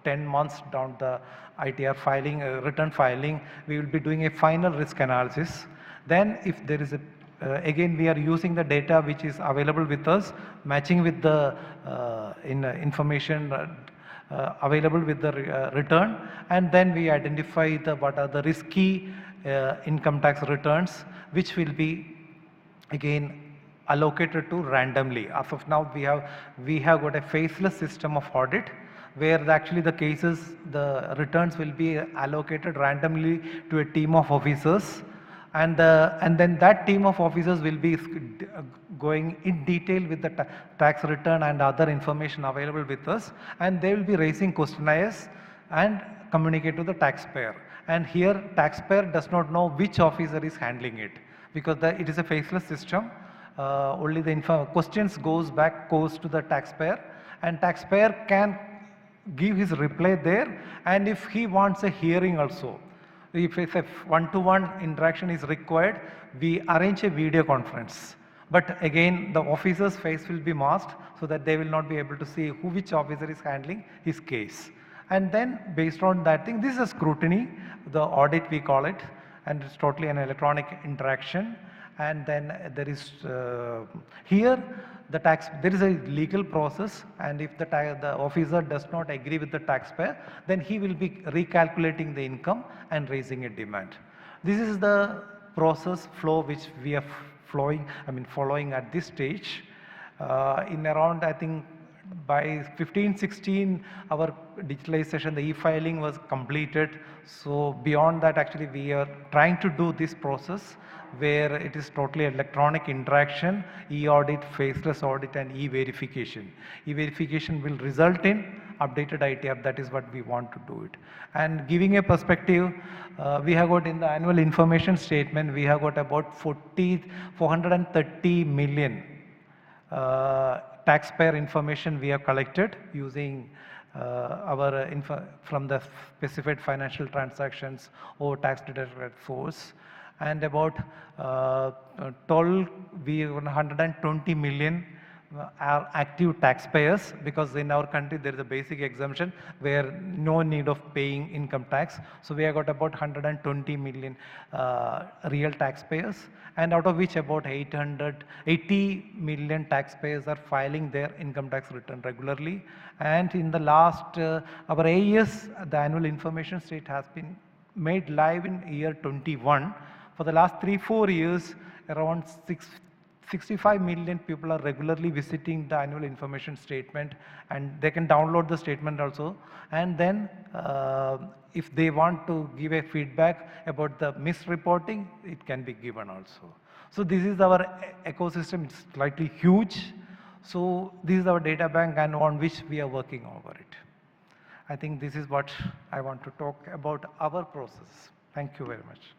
10 months down the ITR filing, return filing, we will be doing a final risk analysis. Then if there is again we are using the data which is available with us, matching with the information available with the return, and then we identify what are the risky income tax returns which will be again allocated to randomly. As of now we have got a faceless system of audit where actually the returns will be allocated randomly to a team of officers, and then that team of officers will be going in detail with the tax return and other information available with us, and they will be raising questionnaires and communicate to the taxpayer. And here taxpayer does not know which officer is handling it, because it is a faceless system. Only the questions goes to the taxpayer, and taxpayer can give his reply there, and if he wants a hearing also, if a one-to-one interaction is required, we arrange a video conference. But again the officer's face will be masked so that they will not be able to see which officer is handling his case. And then based on that thing, this is a scrutiny, the audit we call it, and it's totally an electronic interaction. And then there is here there is a legal process, and if the officer does not agree with the taxpayer, then he will be recalculating the income and raising a demand. This is the process flow which we are following at this stage. In around, I think, by 15-16, our digitalization, the e-filing was completed. So beyond that, actually, we are trying to do this process where it is totally electronic interaction, e-audit, faceless audit, and e-verification. E-verification will result in updated ITR. That is what we want to do it. And giving a perspective, we have got in the annual information statement, we have got about 430 million taxpayer information we have collected using our from the specified financial transactions or tax deducted force, and about 120 million are active taxpayers, because in our country there is a basic exemption where no need of paying income tax. So we have got about 120 million real taxpayers, and out of which about 80 million taxpayers are filing their income tax return regularly. And in the last, our AES, the annual information state has been made live in year 21. For the last 3-4 years, around 65 million people are regularly visiting the annual information statement, and they can download the statement also. And then if they want to give a feedback about the misreporting, it can be given also. So this is our ecosystem. It's slightly huge. So this is our data bank, and on which we are working over it. I think this is what I want to talk about our process. Thank you very much.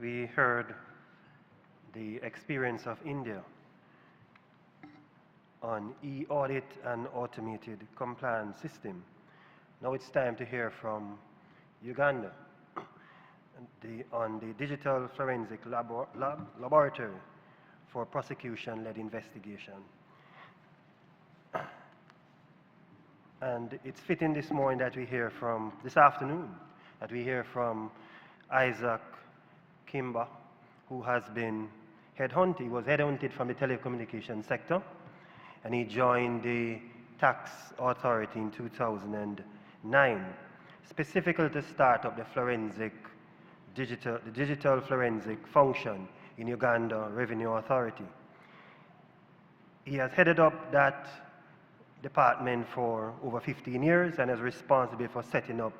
We heard the experience of India on e-audit and automated compliance system. Now it's time to hear from Uganda on the digital forensic laboratory for prosecution-led investigation. And it's fitting this morning that we hear from, this afternoon, that we hear from Isaac Kimber, who has been headhunted. He was headhunted from the telecommunications sector, and he joined the tax authority in 2009, specifically to start up the digital forensic function in Uganda Revenue Authority. He has headed up that department for over 15 years and is responsible for setting up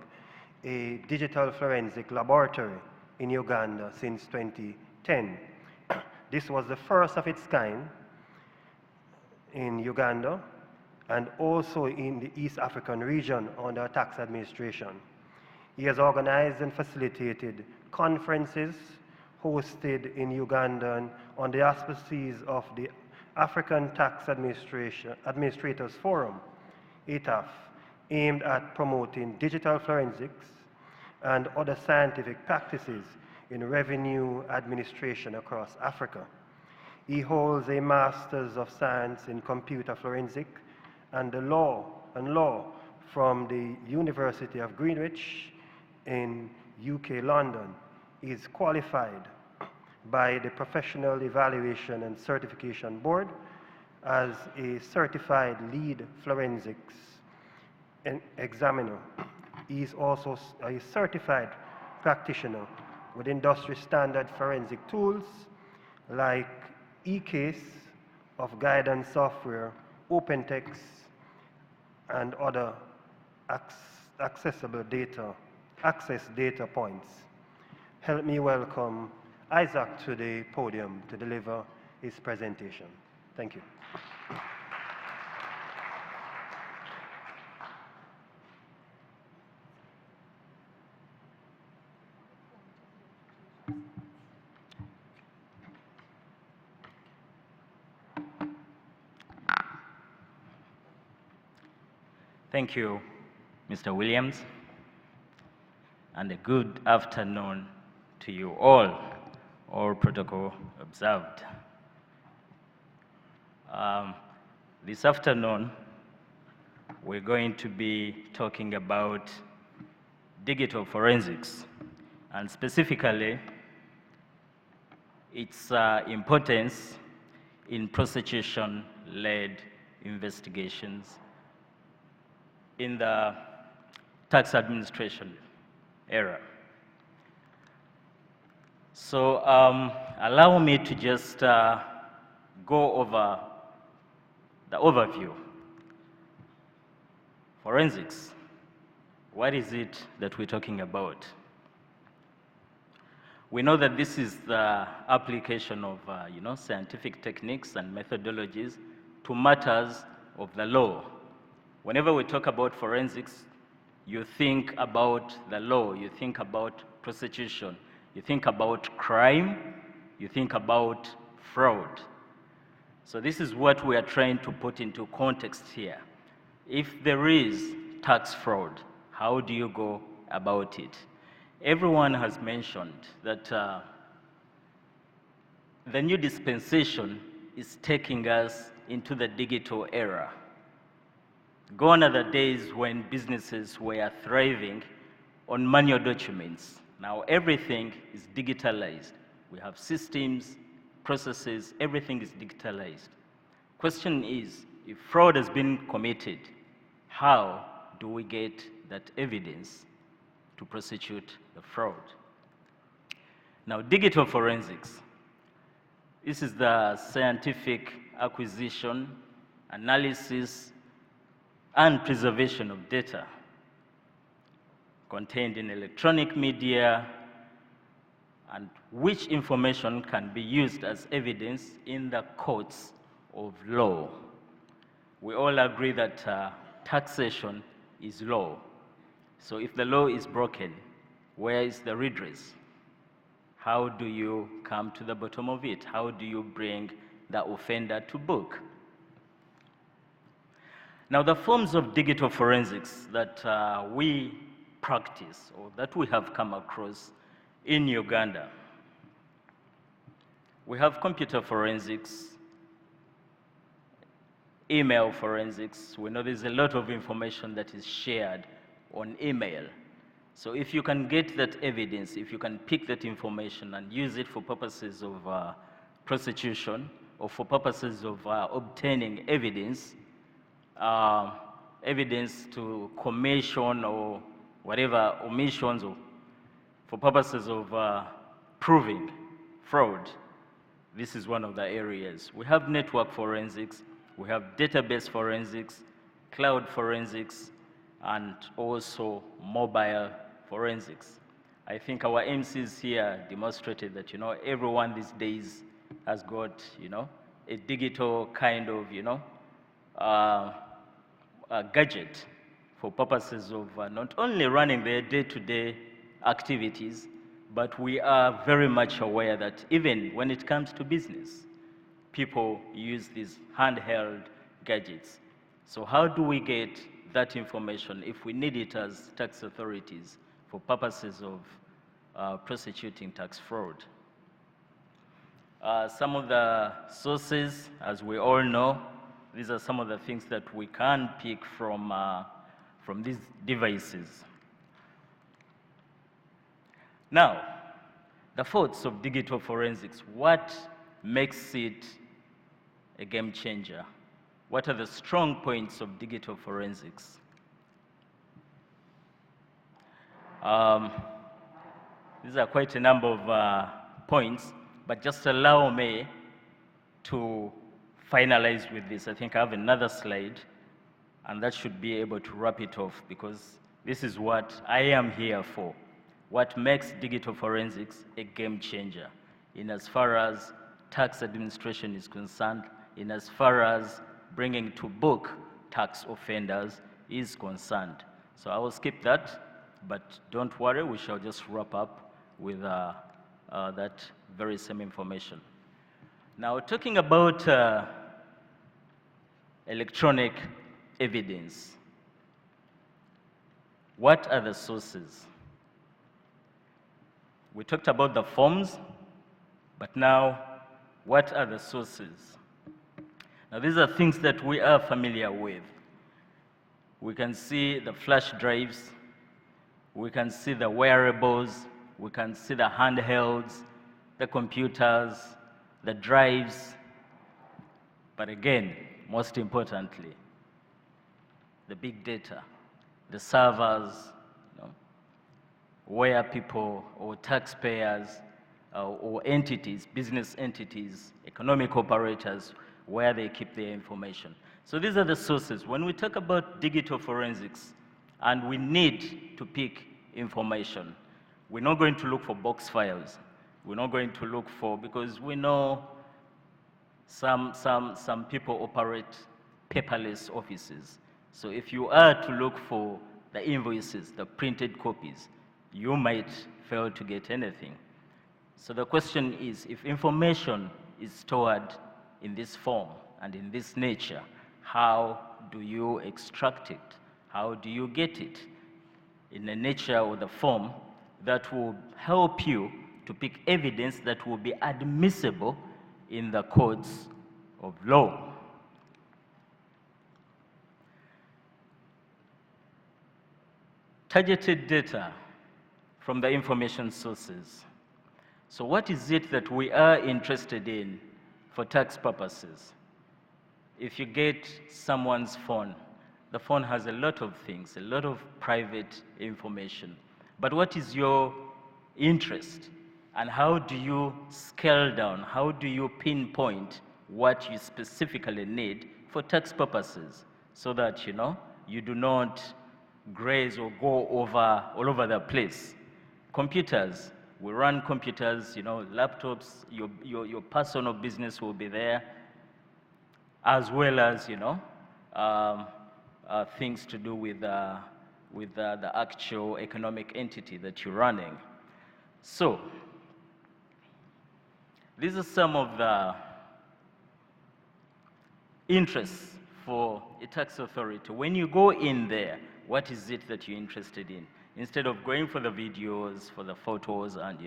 a digital forensic laboratory in Uganda since 2010. This was the first of its kind in Uganda and also in the East African region under tax administration. He has organized and facilitated conferences hosted in Uganda on the auspices of the African Tax Administrators Forum, ATAF, aimed at promoting digital forensics and other scientific practices in revenue administration across Africa. He holds a Master's of Science in Computer Forensic and Law from the University of Greenwich in UK, London. He is qualified by the Professional Evaluation and Certification Board as a certified lead forensics examiner. He is also a certified practitioner with industry standard forensic tools like eCase of guidance software, OpenText, and other access data points. Help me welcome Isaac to the podium to deliver his presentation. Thank you. Thank you, Mr. Williams, and a good afternoon to you all protocol observed. This afternoon, we're going to be talking about digital forensics, and specifically, its importance in prosecution-led investigations in the tax administration era. So allow me to just go over the overview. Forensics, what is it that we're talking about? We know that this is the application of scientific techniques and methodologies to matters of the law. Whenever we talk about forensics, you think about the law, you think about prosecution, you think about crime, you think about fraud. So this is what we are trying to put into context here. If there is tax fraud, how do you go about it? Everyone has mentioned that the new dispensation is taking us into the digital era. Gone are the days when businesses were thriving on manual documents. Now everything is digitalized. We have systems, processes, everything is digitalized. Question is, if fraud has been committed, how do we get that evidence to prosecute the fraud? Now, digital forensics. This is the scientific acquisition, analysis, and preservation of data contained in electronic media, and which information can be used as evidence in the courts of law. We all agree that taxation is law. So if the law is broken, where is the redress? How do you come to the bottom of it? How do you bring the offender to book? Now, the forms of digital forensics that we practice or that we have come across in Uganda. We have computer forensics, email forensics. We know there's a lot of information that is shared on email. So if you can get that evidence, if you can pick that information and use it for purposes of prosecution or for purposes of obtaining evidence, evidence to commission or whatever omissions, or for purposes of proving fraud, this is one of the areas. We have network forensics, we have database forensics, cloud forensics, and also mobile forensics. I think our MCs here demonstrated that, everyone these days has got, a digital kind of, a gadget for purposes of not only running their day-to-day activities, but we are very much aware that even when it comes to business, people use these handheld gadgets. So how do we get that information if we need it as tax authorities for purposes of prosecuting tax fraud? Some of the sources, as we all know, these are some of the things that we can pick from these devices. Now, the faults of digital forensics, what makes it a game changer? What are the strong points of digital forensics? These are quite a number of points, but just allow me to finalize with this. I think I have another slide, and that should be able to wrap it off, because this is what I am here for. What makes digital forensics a game changer in as far as tax administration is concerned, in as far as bringing to book tax offenders is concerned. So I will skip that, but don't worry, we shall just wrap up with that very same information. Now, talking about electronic evidence, what are the sources? We talked about the forms, but now, what are the sources? Now, these are things that we are familiar with. We can see the flash drives, we can see the wearables, we can see the handhelds, the computers, the drives, but again, most importantly, the big data, the servers, where people or taxpayers or entities, business entities, economic operators, where they keep their information. So these are the sources. When we talk about digital forensics, and we need to pick information, we're not going to look for box files. We're not going to look for, because we know some people operate paperless offices. So if you are to look for the invoices, the printed copies, you might fail to get anything. So the question is, if information is stored in this form and in this nature, how do you extract it? How do you get it in the nature or the form that will help you to pick evidence that will be admissible in the courts of law? Targeted data from the information sources. So what is it that we are interested in for tax purposes? If you get someone's phone, the phone has a lot of things, a lot of private information. But what is your interest? And how do you scale down? How do you pinpoint what you specifically need for tax purposes so that, you do not graze or go all over the place? Computers, we run computers, laptops, your personal business will be there, as well as, things to do with the actual economic entity that you're running. So, these are some of the interests for a tax authority. When you go in there, what is it that you're interested in? Instead of going for the videos, for the photos, and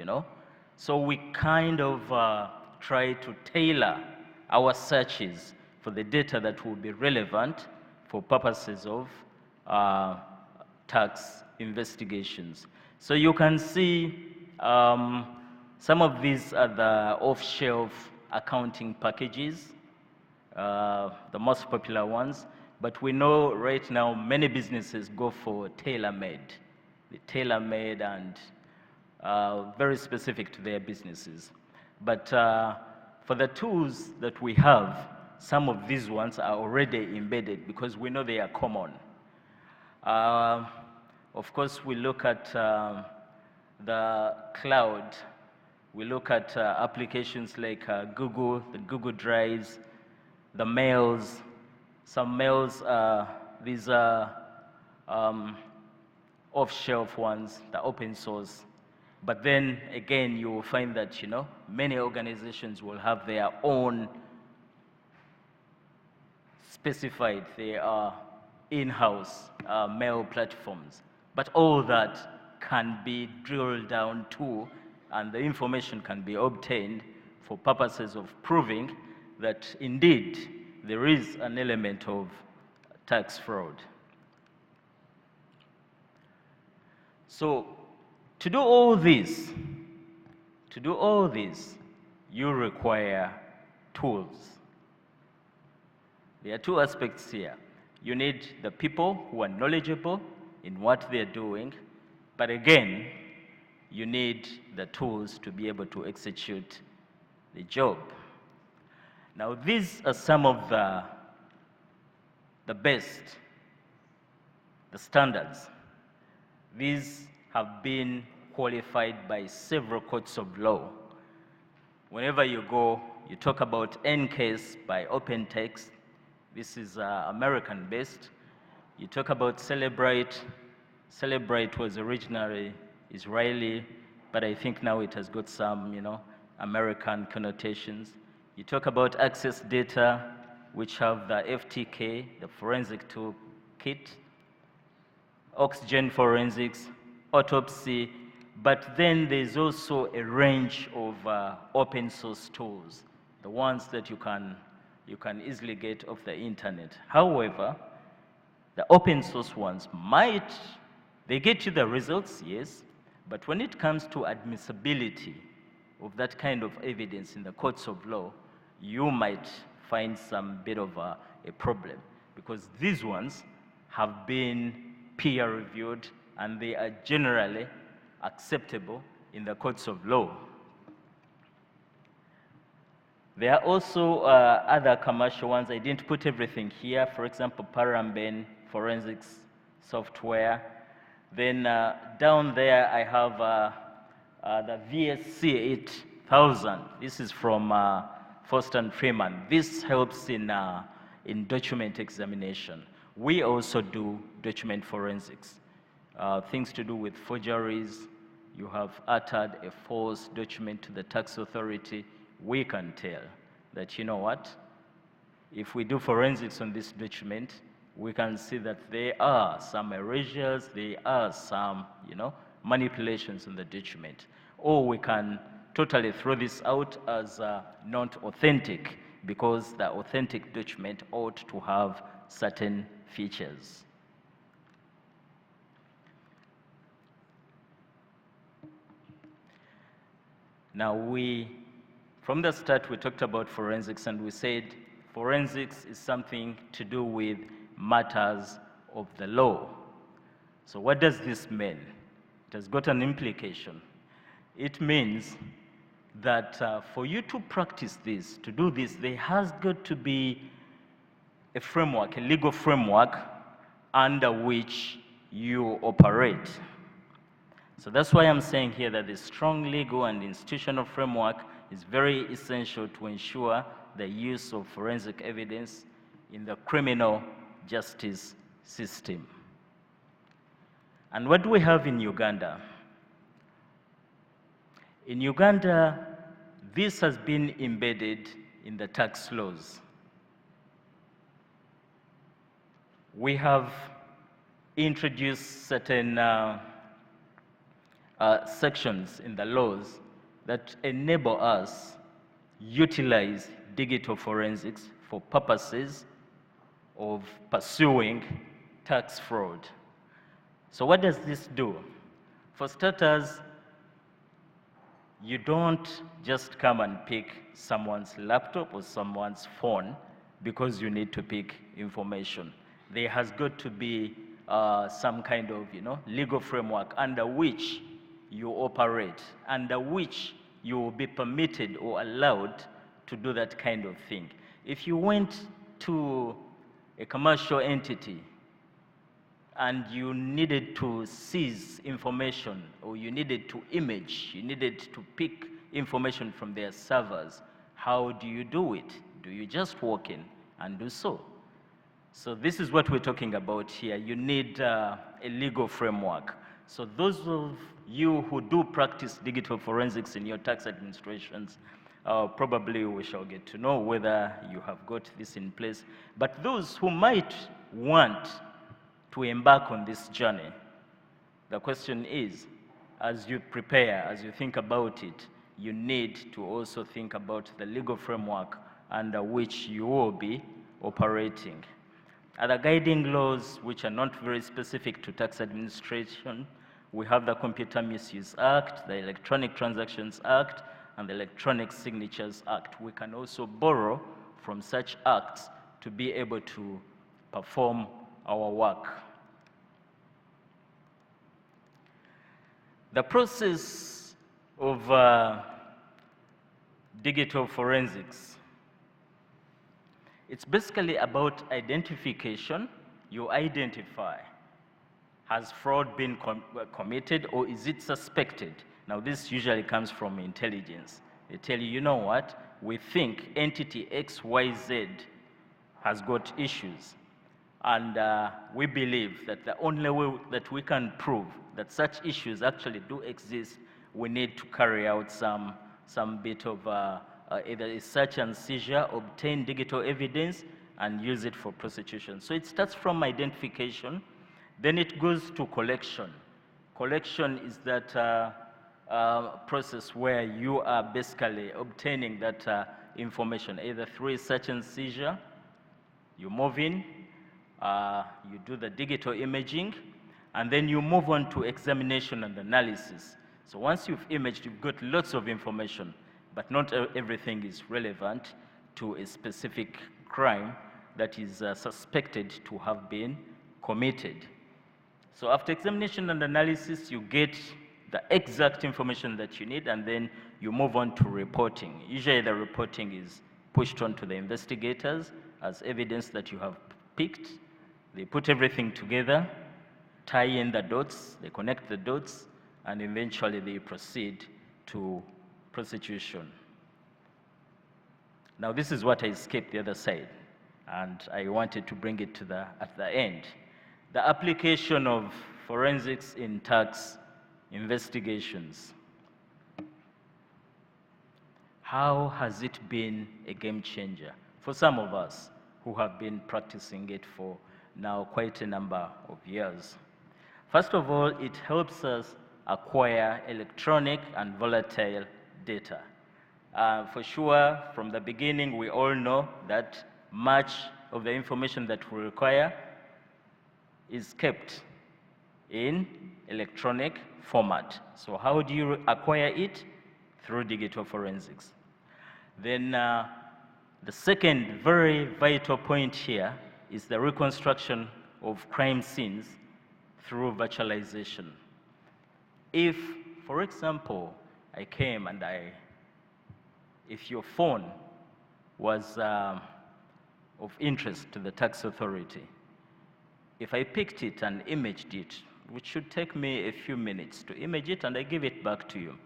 So we kind of try to tailor our searches for the data that will be relevant for purposes of tax investigations. So you can see some of these are the off-shelf accounting packages, the most popular ones. But we know right now many businesses go for tailor-made. The tailor-made and very specific to their businesses. But for the tools that we have, some of these ones are already embedded because we know they are common. Of course, we look at the cloud. We look at applications like Google, the Google Drives, the mails. Some mails, these are off-shelf ones, the open source. But then again, you will find that, many organizations will have their own specified, they are in-house mail platforms. But all that can be drilled down to, and the information can be obtained for purposes of proving that indeed there is an element of tax fraud. So to do all this, you require tools. There are two aspects here. You need the people who are knowledgeable in what they're doing, but again, you need the tools to be able to execute the job. Now, these are some of the best, the standards. These have been qualified by several courts of law. Whenever you go, you talk about NCASE by OpenText. This is American-based. You talk about Celebrite. Celebrite was originally Israeli, but I think now it has got some, American connotations. You talk about Access Data, which have the FTK, the Forensic Toolkit, Oxygen Forensics, Autopsy, but then there's also a range of open source tools, the ones that you can easily get off the internet. However, the open source ones they get you the results, yes, but when it comes to admissibility of that kind of evidence in the courts of law, you might find some bit of a problem, because these ones have been peer-reviewed and they are generally acceptable in the courts of law. There are also other commercial ones. I didn't put everything here. For example, Paramben forensics software. Then down there, I have the VSC 8000. This is from Foster and Freeman. This helps in document examination. We also do document forensics. Things to do with forgeries. You have uttered a false document to the tax authority. We can tell that, you know what, if we do forensics on this document, we can see that there are some erasures, there are some, manipulations in the document. Or we can totally throw this out as not authentic, because the authentic document ought to have certain features. Now from the start, we talked about forensics, and we said forensics is something to do with matters of the law. So what does this mean? It has got an implication. It means that for you to practice this, to do this, there has got to be a framework, a legal framework under which you operate. So that's why I'm saying here that the strong legal and institutional framework is very essential to ensure the use of forensic evidence in the criminal justice system. And what do we have in Uganda? In Uganda, this has been embedded in the tax laws. We have introduced certain sections in the laws that enable us utilize digital forensics for purposes of pursuing tax fraud. So what does this do? For starters, you don't just come and pick someone's laptop or someone's phone because you need to pick information. There has got to be some kind of legal framework under which you operate, under which you will be permitted or allowed to do that kind of thing. If you went to a commercial entity and you needed to seize information, or you needed to image, you needed to pick information from their servers, how do you do it? Do you just walk in and do so? So this is what we're talking about here. You need a legal framework. So those of you who do practice digital forensics in your tax administrations, probably we shall get to know whether you have got this in place. But those who might want to embark on this journey, the question is, as you prepare, as you think about it, you need to also think about the legal framework under which you will be operating. Other guiding laws which are not very specific to tax administration, we have the Computer Misuse Act, the Electronic Transactions Act, and the Electronic Signatures Act. We can also borrow from such acts to be able to perform our work. The process of digital forensics, it's basically about identification. You identify, has fraud been committed, or is it suspected? Now this usually comes from intelligence. They tell you, you know what, we think entity XYZ has got issues. And we believe that the only way that we can prove that such issues actually do exist, we need to carry out some bit of either a search and seizure, obtain digital evidence, and use it for prosecution. So it starts from identification, then it goes to collection. Collection is that process where you are basically obtaining that information, either through a search and seizure, you move in, you do the digital imaging, and then you move on to examination and analysis. So once you've imaged, you've got lots of information, but not everything is relevant to a specific crime that is suspected to have been committed. So after examination and analysis, you get the exact information that you need, and then you move on to reporting. Usually the reporting is pushed on to the investigators as evidence that you have picked. They put everything together, tie in the dots, they connect the dots, and eventually they proceed to prosecution. Now, this is what I skipped the other side, and I wanted to bring it to at the end. The application of forensics in tax investigations. How has it been a game changer for some of us who have been practicing it for now quite a number of years? First of all, it helps us acquire electronic and volatile data. For sure, from the beginning, we all know that much of the information that we require is kept in electronic format. So how do you acquire it? Through digital forensics. Then the second very vital point here is the reconstruction of crime scenes through virtualization. If, for example, I came and if your phone was of interest to the tax authority, if I picked it and imaged it, which should take me a few minutes to image it and I give it back to you,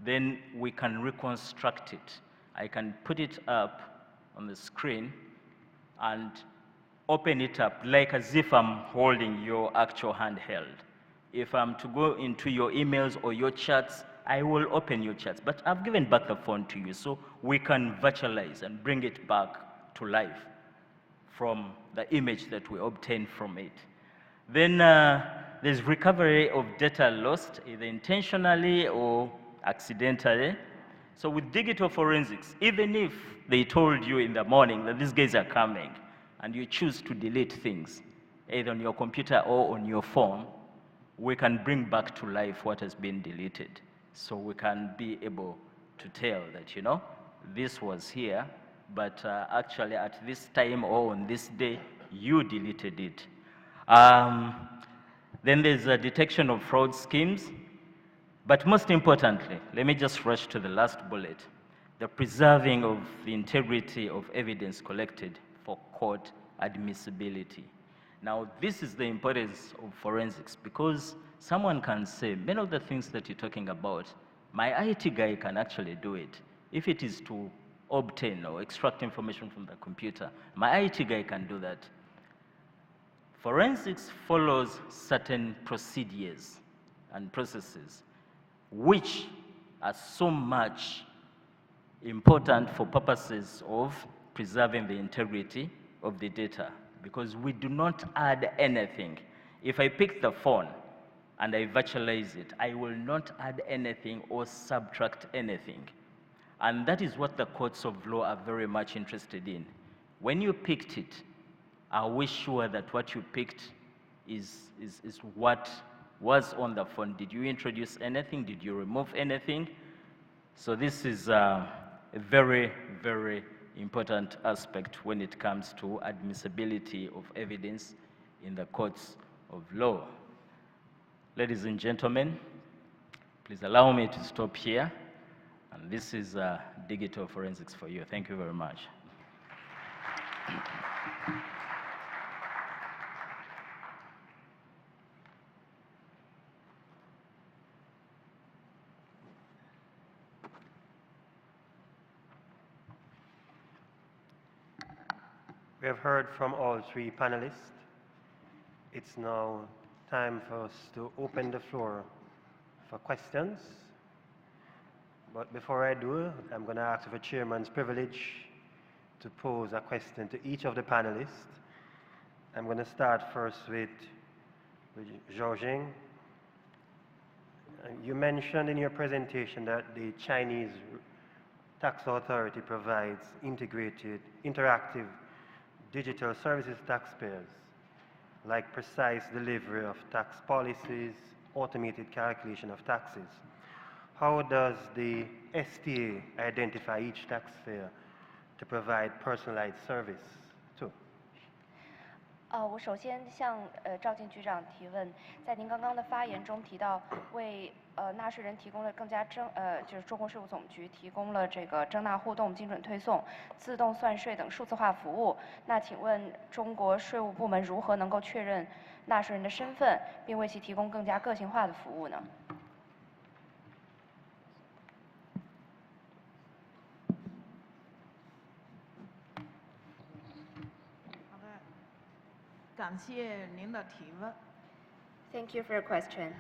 then we can reconstruct it. I can put it up on the screen and open it up like as if I'm holding your actual handheld. If I'm to go into your emails or your chats, I will open your chats, but I've given back the phone to you, so we can virtualize and bring it back to life from the image that we obtain from it. Then there's recovery of data lost, either intentionally or accidentally. So with digital forensics, even if they told you in the morning that these guys are coming and you choose to delete things, either on your computer or on your phone, we can bring back to life what has been deleted. So we can be able to tell that, you know, this was here, but actually at this time or on this day, you deleted it. Then there's a detection of fraud schemes. But most importantly, let me just rush to the last bullet, the preserving of the integrity of evidence collected for court admissibility. Now, this is the importance of forensics, because someone can say, many of the things that you're talking about, my IT guy can actually do it. If it is to obtain or extract information from the computer, my IT guy can do that. Forensics follows certain procedures and processes which are so much important for purposes of preserving the integrity of the data, because we do not add anything. If I pick the phone and I virtualize it, I will not add anything or subtract anything. And that is what the courts of law are very much interested in. When you picked it, are we sure that what you picked is what was on the phone? Did you introduce anything? Did you remove anything? So this is a very, very important aspect when it comes to admissibility of evidence in the courts of law. Ladies and gentlemen, please allow me to stop here. And this is digital forensics for you. Thank you very much. We have heard from all three panelists. It's now time for us to open the floor for questions. But before I do, I'm going to ask for Chairman's privilege to pose a question to each of the panelists. I'm going to start first with Zhaojing. You mentioned in your presentation that the Chinese tax authority provides integrated, interactive digital services to taxpayers, like precise delivery of tax policies, automated calculation of taxes. How does the STA identify each taxpayer to provide personalized service to? 我首先向赵静局长提问，在您刚刚的发言中提到为纳税人提供了就是中国税务总局提供了这个征纳互动、精准推送、自动算税等数字化服务。那请问中国税务部门如何能够确认纳税人的身份，并为其提供更加个性化的服务呢？好的，感谢您的提问。Thank you for your question.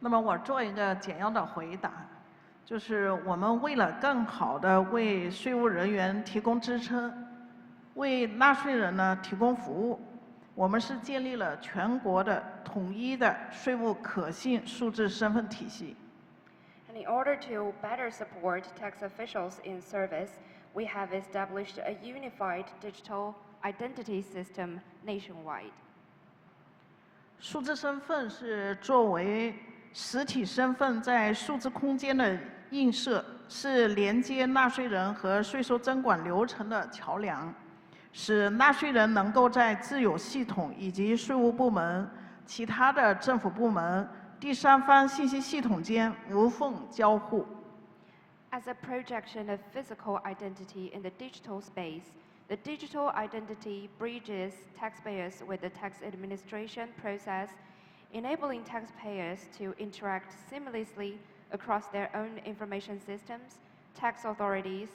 那么我做一个简要的回答，就是我们为了更好的为税务人员提供支撑，为纳税人呢提供服务，我们是建立了全国的统一的税务可信数字身份体系。And in order to better support tax officials in service, we have established a unified digital identity system nationwide. 数字身份是作为实体身份在数字空间的映射，是连接纳税人和税收征管流程的桥梁，使纳税人能够在自有系统以及税务部门、其他的政府部门、第三方信息系统间无缝交互。As a projection of physical identity in the digital space, the digital identity bridges taxpayers with the tax administration process, enabling taxpayers to interact seamlessly across their own information systems, tax authorities,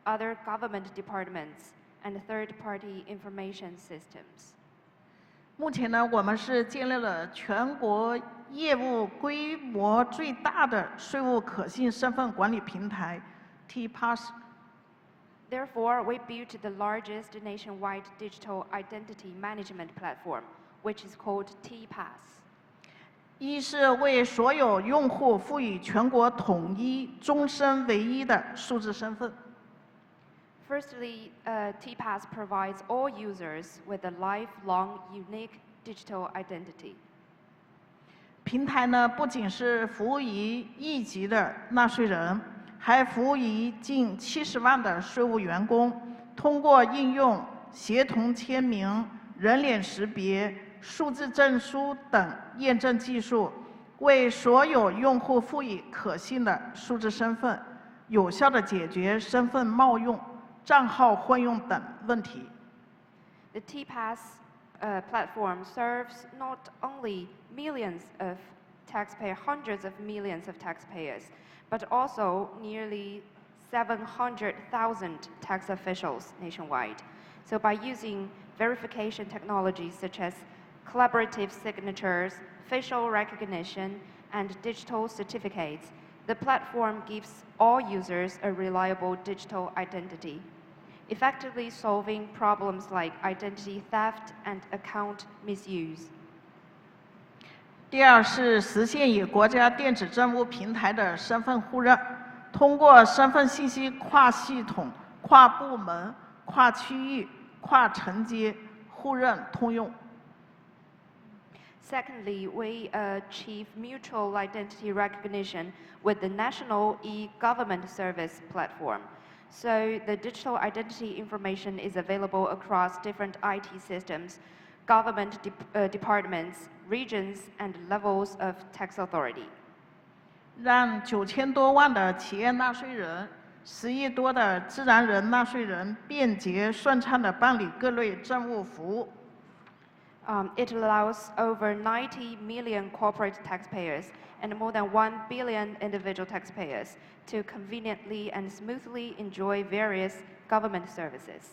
other government departments, and third-party information systems. 目前呢，我们是建立了全国业务规模最大的税务可信身份管理平台 TPAS。 Therefore, we built the largest nationwide digital identity management platform, which is called TPAS. 一是为所有用户赋予全国统一、终身唯一的数字身份。 Firstly, TPAS provides all users with a lifelong, unique digital identity. 平台呢，不仅是服务于一级的纳税人，还服务于近70万的税务员工。通过应用协同签名、人脸识别、数字证书等验证技术，为所有用户赋予可信的数字身份，有效地解决身份冒用、账号混用等问题。 The TPAS platform serves not only millions of taxpayers, hundreds of millions of taxpayers, but also nearly 700,000 tax officials nationwide. So by using verification technologies such as collaborative signatures, facial recognition, and digital certificates, the platform gives all users a reliable digital identity, effectively solving problems like identity theft and account misuse. 第二是实现与国家电子政务平台的身份互认，通过身份信息跨系统、跨部门、跨区域、跨承接互认通用。 Secondly, we achieve mutual identity recognition with the National E-Government Service platform. So the digital identity information is available across different IT systems, government departments, regions, and levels of tax authority. 让9000多万的企业纳税人、10亿多的自然人纳税人便捷顺畅地办理各类政务服务。 It allows over 90 million corporate taxpayers and more than 1 billion individual taxpayers to conveniently and smoothly enjoy various government services.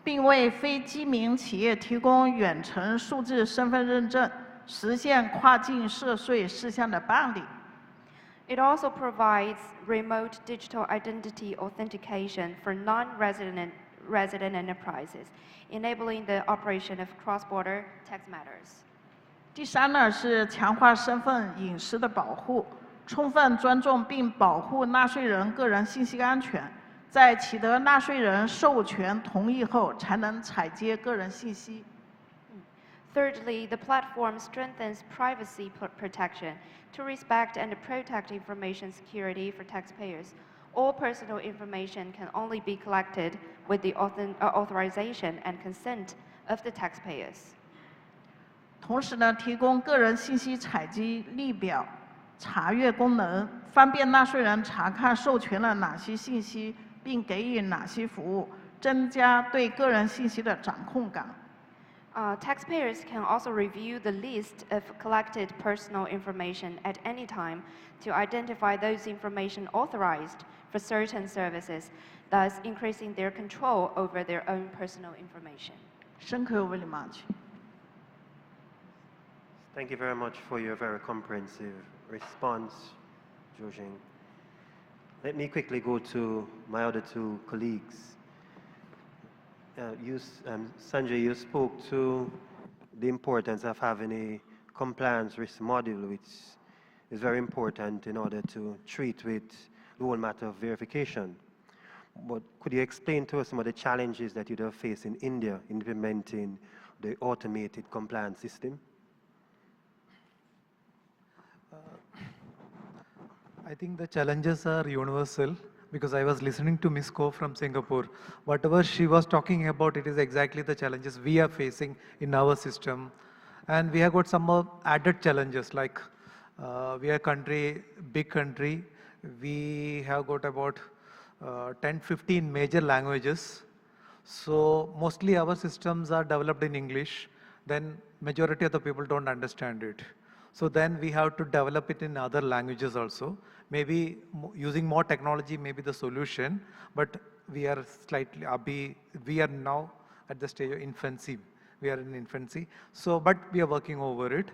并为非基民企业提供远程数字身份认证，实现跨境涉税事项的办理。 It also provides remote digital identity authentication for non-resident enterprises, enabling the operation of cross-border tax matters. 第三呢是强化身份隐私的保护，充分尊重并保护纳税人个人信息安全，在取得纳税人授权同意后，才能采接个人信息。 Thirdly, the platform strengthens privacy protection to respect and protect information security for taxpayers. All personal information can only be collected with the authorization and consent of the taxpayers. 同时呢，提供个人信息采集列表、查阅功能，方便纳税人查看授权了哪些信息，并给予哪些服务，增加对个人信息的掌控感。Taxpayers can also review the list of collected personal information at any time to identify those information authorized for certain services, thus increasing their control over their own personal information. Thank you very much. Thank you very much for your very comprehensive response, Jojing. Let me quickly go to my other two colleagues. Sanjay, you spoke to the importance of having a compliance risk module, which is very important in order to treat with the whole matter of verification. But could you explain to us some of the challenges that you'd have faced in India implementing the automated compliance system? I think the challenges are universal because I was listening to Ms. Ko from Singapore. Whatever she was talking about, it is exactly the challenges we are facing in our system. And we have got some added challenges like we are a country, big country. We have got about 10, 15 major languages. So mostly our systems are developed in English. Then majority of the people don't understand it. So then we have to develop it in other languages also. Maybe using more technology may be the solution, but we are we are now at the stage of infancy. We are in infancy. So, but we are working over it.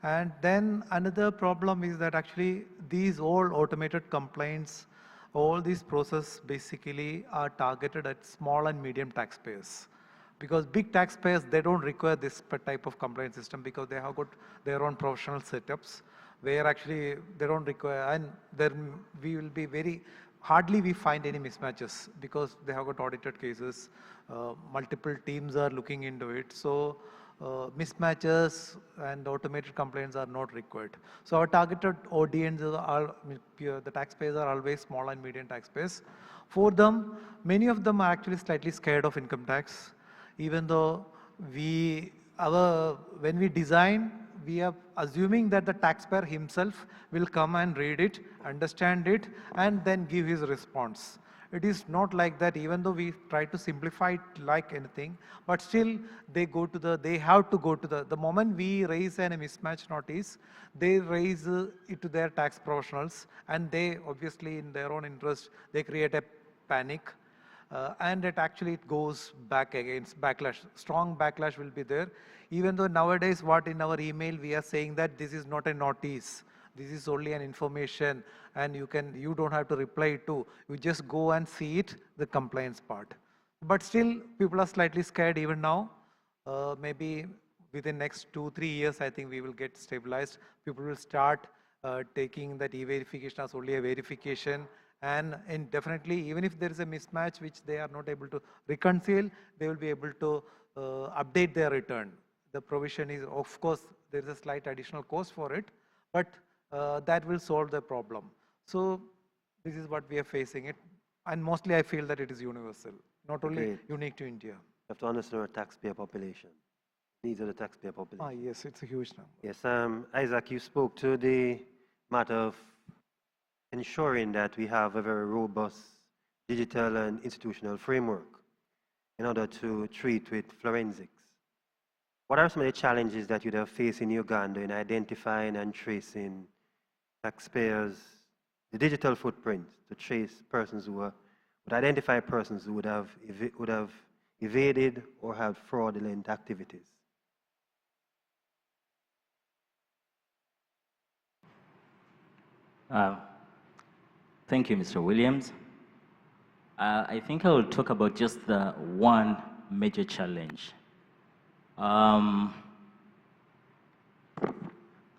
And then another problem is that actually these all automated complaints, all these processes basically are targeted at small and medium taxpayers. Because big taxpayers, they don't require this type of compliance system because they have got their own professional setups where actually they don't require, and then we will be hardly we find any mismatches because they have got audited cases, multiple teams are looking into it. So mismatches and automated complaints are not required. So our targeted audiences are, the taxpayers are always small and medium taxpayers. For them, many of them are actually slightly scared of income tax. Even though when we design, we are assuming that the taxpayer himself will come and read it, understand it, and then give his response. It is not like that, even though we try to simplify it like anything, but still they have to go to the moment we raise a mismatch notice, they raise it to their tax professionals, and they obviously in their own interest, they create a panic. And it actually goes back against backlash. Strong backlash will be there. Even though nowadays what in our email we are saying that this is not a notice. This is only an information and you don't have to reply to. You just go and see it, the compliance part. But still people are slightly scared even now. Maybe within next 2-3 years I think we will get stabilized. People will start taking that e-verification as only a verification. And definitely, even if there is a mismatch which they are not able to reconcile, they will be able to update their return. The provision is, of course, there is a slight additional cost for it, but that will solve the problem. So this is what we are facing it. And mostly I feel that it is universal, not only unique to India. You have to understand our taxpayer population. These are the taxpayer population. Yes, it's a huge number. Yes, Isaac, you spoke to the matter of ensuring that we have a very robust digital and institutional framework in order to treat with forensics. What are some of the challenges that you'd have faced in Uganda in identifying and tracing taxpayers, the digital footprint to trace persons who would identify persons who would have evaded or had fraudulent activities? Thank you, Mr. Williams. I think I will talk about just the one major challenge. The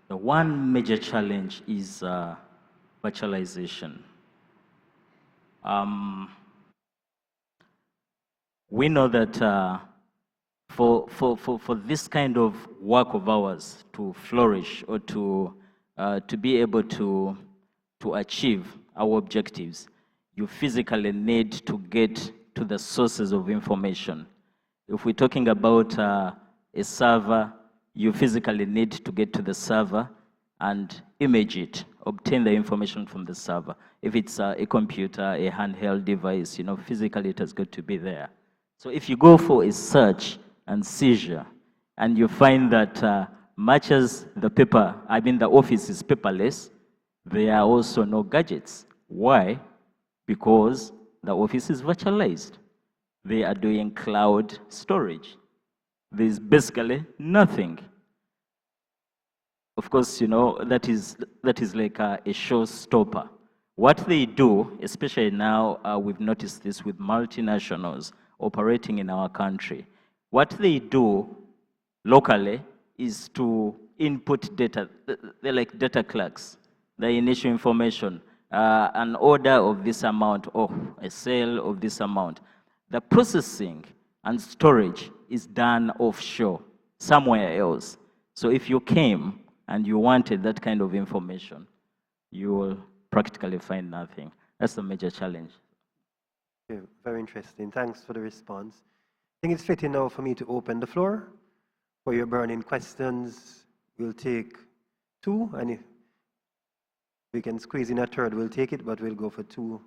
one major challenge is virtualization. We know that for this kind of work of ours to flourish or to be able to achieve our objectives, you physically need to get to the sources of information. If we're talking about a server, you physically need to get to the server and image it obtain the information from the server. If it's a computer, a handheld device, physically it has got to be there. So if you go for a search and seizure, and you find that much as the office is paperless, there are also no gadgets. Why? Because the office is virtualized. They are doing cloud storage. There's basically nothing. Of course, that is like a showstopper. What they do, especially now, we've noticed this with multinationals operating in our country. What they do locally is to input data. They're like data clerks. They initial information, an order of this amount, or a sale of this amount. The processing and storage is done offshore, somewhere else. So if you came and you wanted that kind of information, you will practically find nothing. That's the major challenge. Okay, very interesting. Thanks for the response. I think it's fitting now for me to open the floor for your burning questions. We'll take 2, and if we can squeeze in a third, we'll take it, but we'll go for 2.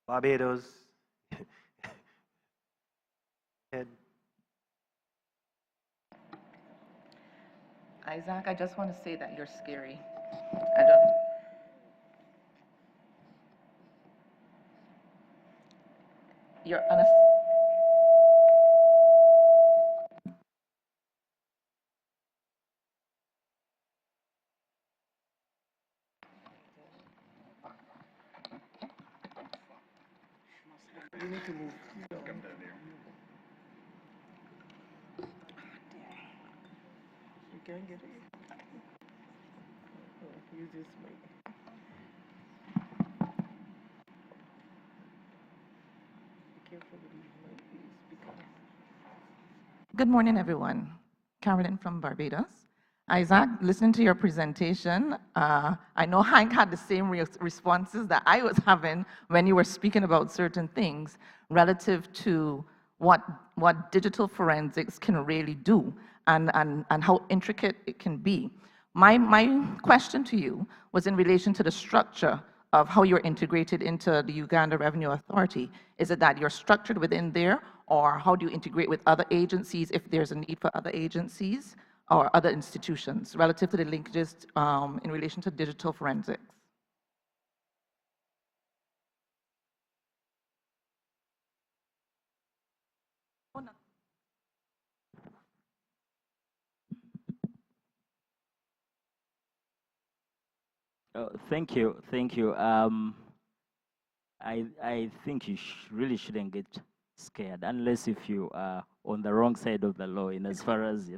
Barbados. Ed. Isaac, I just want to say that you're scary. I don't. You're honest. You need to move. You can get it. Use this mic. Be careful with these mic speakers. Good morning, everyone. Carolyn from Barbados. Isaac, listening to your presentation, I know Hank had the same responses that I was having when you were speaking about certain things relative to what digital forensics can really do and how intricate it can be. My question to you was in relation to the structure of how you're integrated into the Uganda Revenue Authority. Is it that you're structured within there, or how do you integrate with other agencies if there's a need for other agencies or other institutions relative to the linkages in relation to digital forensics? Thank you. I think you really shouldn't get scared unless if you are on the wrong side of the law in as far as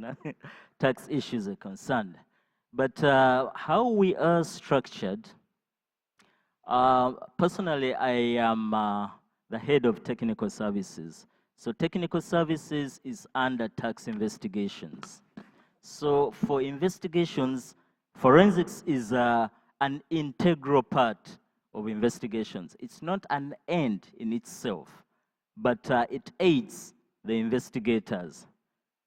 tax issues are concerned. But how we are structured, personally, I am the head of technical services. So technical services is under tax investigations. So for investigations, forensics is an integral part of investigations. It's not an end in itself, but it aids the investigators.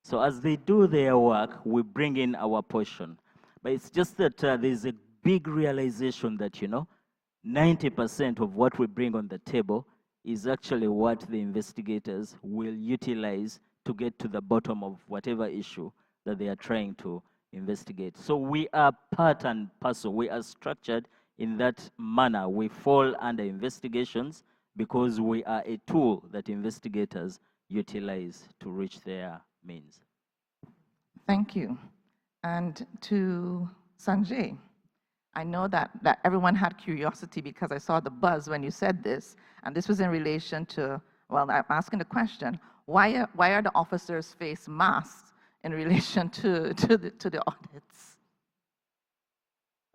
So as they do their work, we bring in our portion. But it's just that there's a big realization that, 90% of what we bring on the table is actually what the investigators will utilize to get to the bottom of whatever issue that they are trying to investigate. So we are part and parcel. We are structured in that manner. We fall under investigations because we are a tool that investigators utilize to reach their means. Thank you. And to Sanjay, I know that everyone had curiosity because I saw the buzz when you said this, and this was in relation to, well, I'm asking the question, why are the officers face masks in relation to the audits?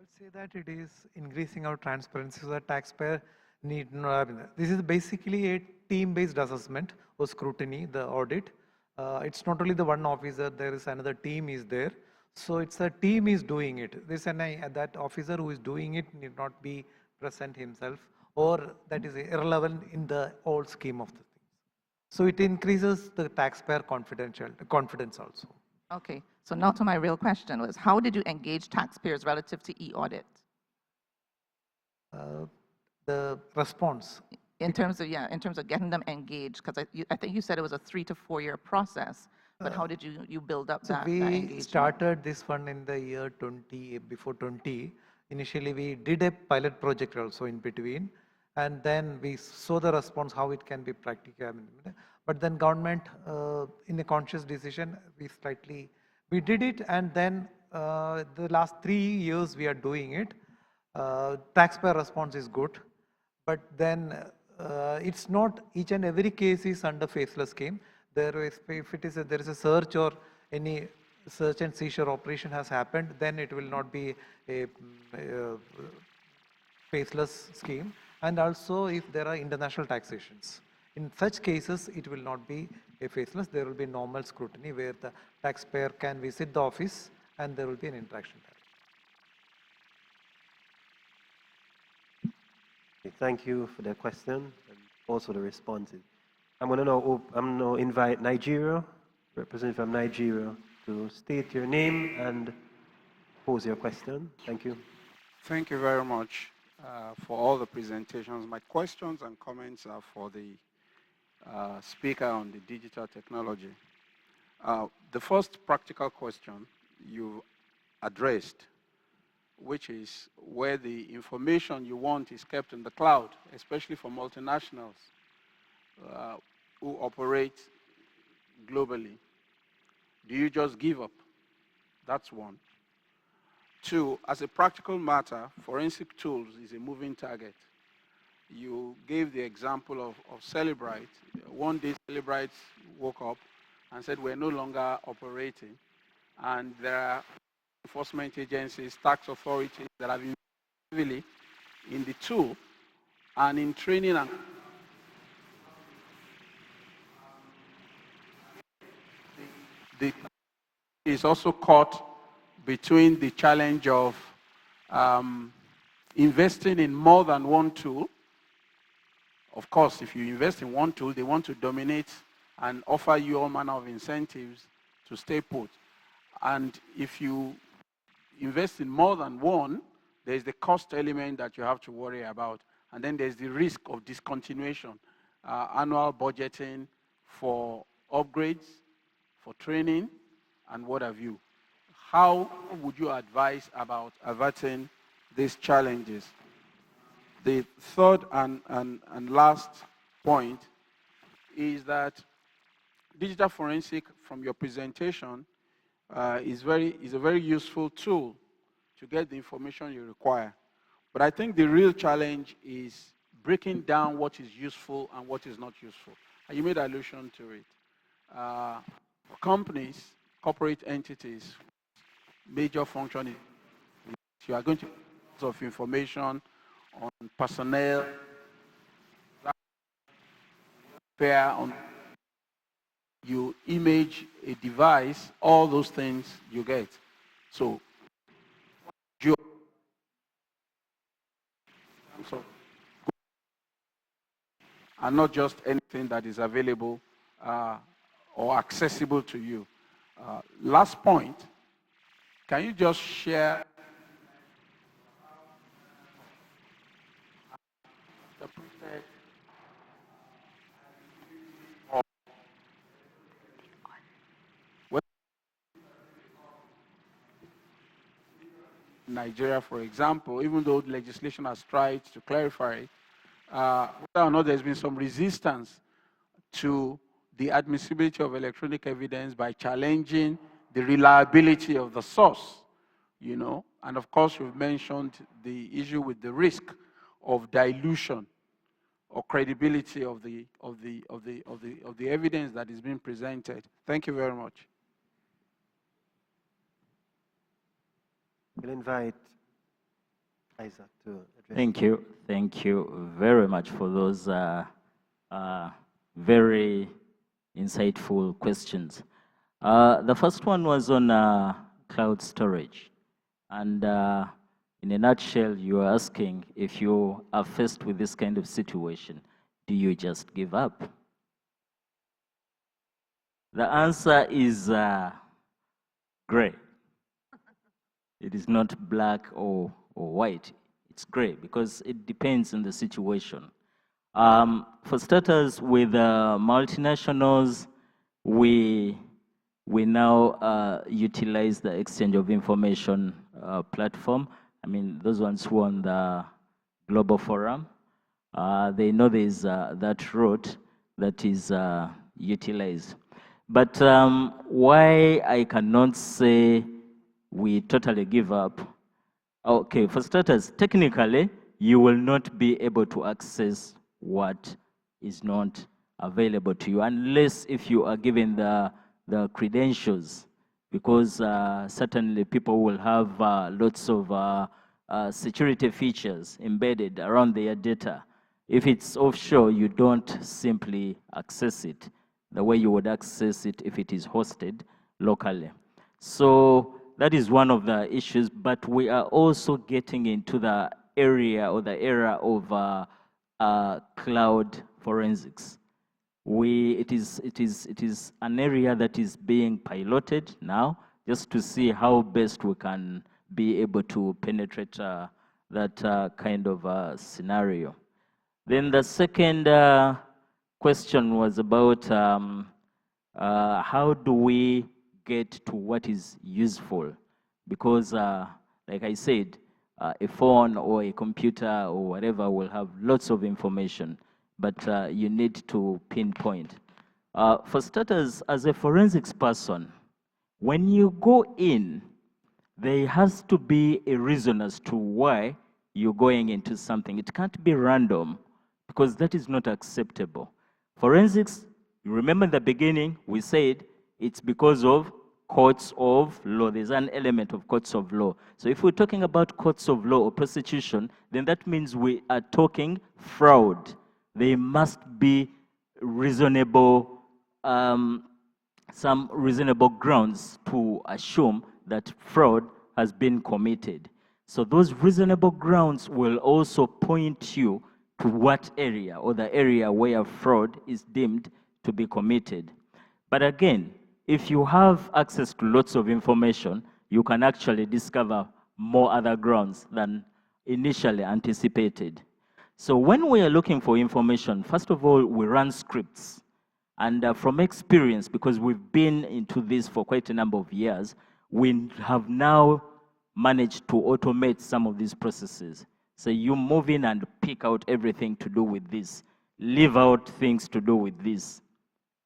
I would say that it is increasing our transparency so that taxpayer need not. This is basically a team-based assessment or scrutiny, the audit. It's not only the one officer, there is another team is there. So it's a team is doing it. That officer who is doing it need not be present himself, or that is irrelevant in the whole scheme of the things. So it increases the taxpayer confidence also. Okay, so now to my real question was, how did you engage taxpayers relative to e-audit? The response. In terms of, yeah, in terms of getting them engaged, because I think you said it was a 3 to 4 year process, but how did you build up So that we engagement? started this one in the year 20, before 20. Initially, we did a pilot project also in between, and then we saw the response, how it can be practical. But then government, in a conscious decision, we did it, and then the last 3 years we are doing it. Taxpayer response is good, but then it's not each and every case is under faceless scheme. If there is a search or any search and seizure operation has happened, then it will not be a faceless scheme. And also if there are international taxations. In such cases, it will not be a faceless, there will be normal scrutiny where the taxpayer can visit the office and there will be an interaction there. Thank you for the question and also the responses. I'm going to now invite Nigeria, representative from Nigeria, to state your name and pose your question. Thank you. Thank you very much for all the presentations. My questions and comments are for the speaker on the digital technology. The first practical question you addressed, which is where the information you want is kept in the cloud, especially for multinationals who operate globally. Do you just give up? That's one. Two, as a practical matter, forensic tools is a moving target. You gave the example of Celebrite. One day Celebrite woke up and said, we're no longer operating. And there are enforcement agencies, tax authorities that have invested heavily in the tool and in training and the is also caught between the challenge of investing in more than one tool. Of course, if you invest in one tool, they want to dominate and offer you all manner of incentives to stay put. And if you invest in more than one, there's the cost element that you have to worry about. And then there's the risk of discontinuation, annual budgeting for upgrades, for training, and what have you. How would you advise about averting these challenges? The third and last point is that digital forensic, from your presentation, is a very useful tool to get the information you require. But I think the real challenge is breaking down what is useful and what is not useful. And you made allusion to it. Companies, corporate entities, major function is you are going to get of information on personnel, on you image a device, all those things you get. So and not just anything that is available or accessible to you. Last point, can you just share the process of Nigeria, for example, even though legislation has tried to clarify it, whether or not there's been some resistance to the admissibility of electronic evidence by challenging the reliability of the source, you know, and of course you've mentioned the issue with the risk of dilution or credibility of the evidence that is being presented. Thank you very much. We'll invite Isaac to address. Thank you very much for those very insightful questions. The first one was on cloud storage. And in a nutshell, you are asking, if you are faced with this kind of situation, do you just give up? The answer is gray. It is not black or white. It's gray because it depends on the situation. For starters, with multinationals, we now utilize the exchange of information platform. I mean, those ones who are on the global forum, they know there's that route that is utilized. But why I cannot say we totally give up? Okay, for starters, technically, you will not be able to access what is not available to you unless if you are given the credentials, because certainly people will have lots of security features embedded around their data. If it's offshore, you don't simply access it the way you would access it if it is hosted locally. So that is one of the issues, but we are also getting into the area or the era of cloud forensics. It is an area that is being piloted now, just to see how best we can be able to penetrate that kind of scenario. Then the second question was about how do we get to what is useful? Because, like I said, a phone or a computer or whatever will have lots of information, but you need to pinpoint. For starters, as a forensics person, when you go in, there has to be a reason as to why you're going into something. It can't be random, because that is not acceptable. Forensics, you remember in the beginning, we said it's because of courts of law. There's an element of courts of law. So if we're talking about courts of law or prosecution, then that means we are talking fraud. There must be reasonable, some reasonable grounds to assume that fraud has been committed. So those reasonable grounds will also point you to what area or the area where fraud is deemed to be committed. But again, if you have access to lots of information, you can actually discover more other grounds than initially anticipated. So when we are looking for information, first of all, we run scripts. And from experience, because we've been into this for quite a number of years, we have now managed to automate some of these processes. So you move in and pick out everything to do with this, leave out things to do with this,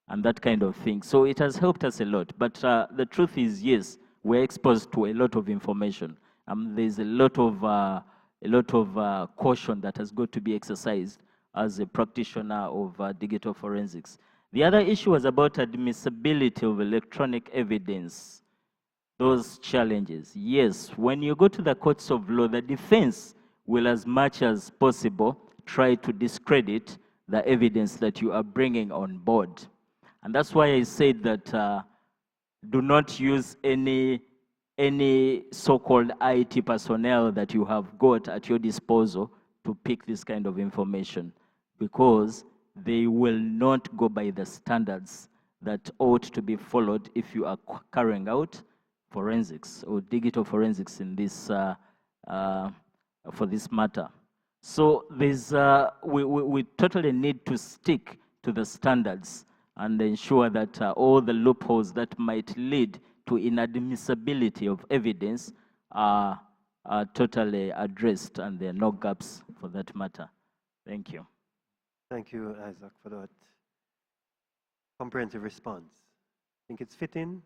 and that kind of thing. So it has helped us a lot. But the truth is, yes, we're exposed to a lot of information. There's a lot of caution that has got to be exercised as a practitioner of digital forensics. The other issue was about admissibility of electronic evidence, those challenges. Yes, when you go to the courts of law, the defense will, as much as possible, try to discredit the evidence that you are bringing on board. And that's why I said that do not use any so-called IT personnel that you have got at your disposal to pick this kind of information, because they will not go by the standards that ought to be followed if you are carrying out forensics or digital forensics in this, for this matter. So there's, we totally need to stick to the standards and ensure that all the loopholes that might lead to inadmissibility of evidence are totally addressed, and there are no gaps for that matter. Thank you. Thank you, Isaac, for that comprehensive response. I think it's fitting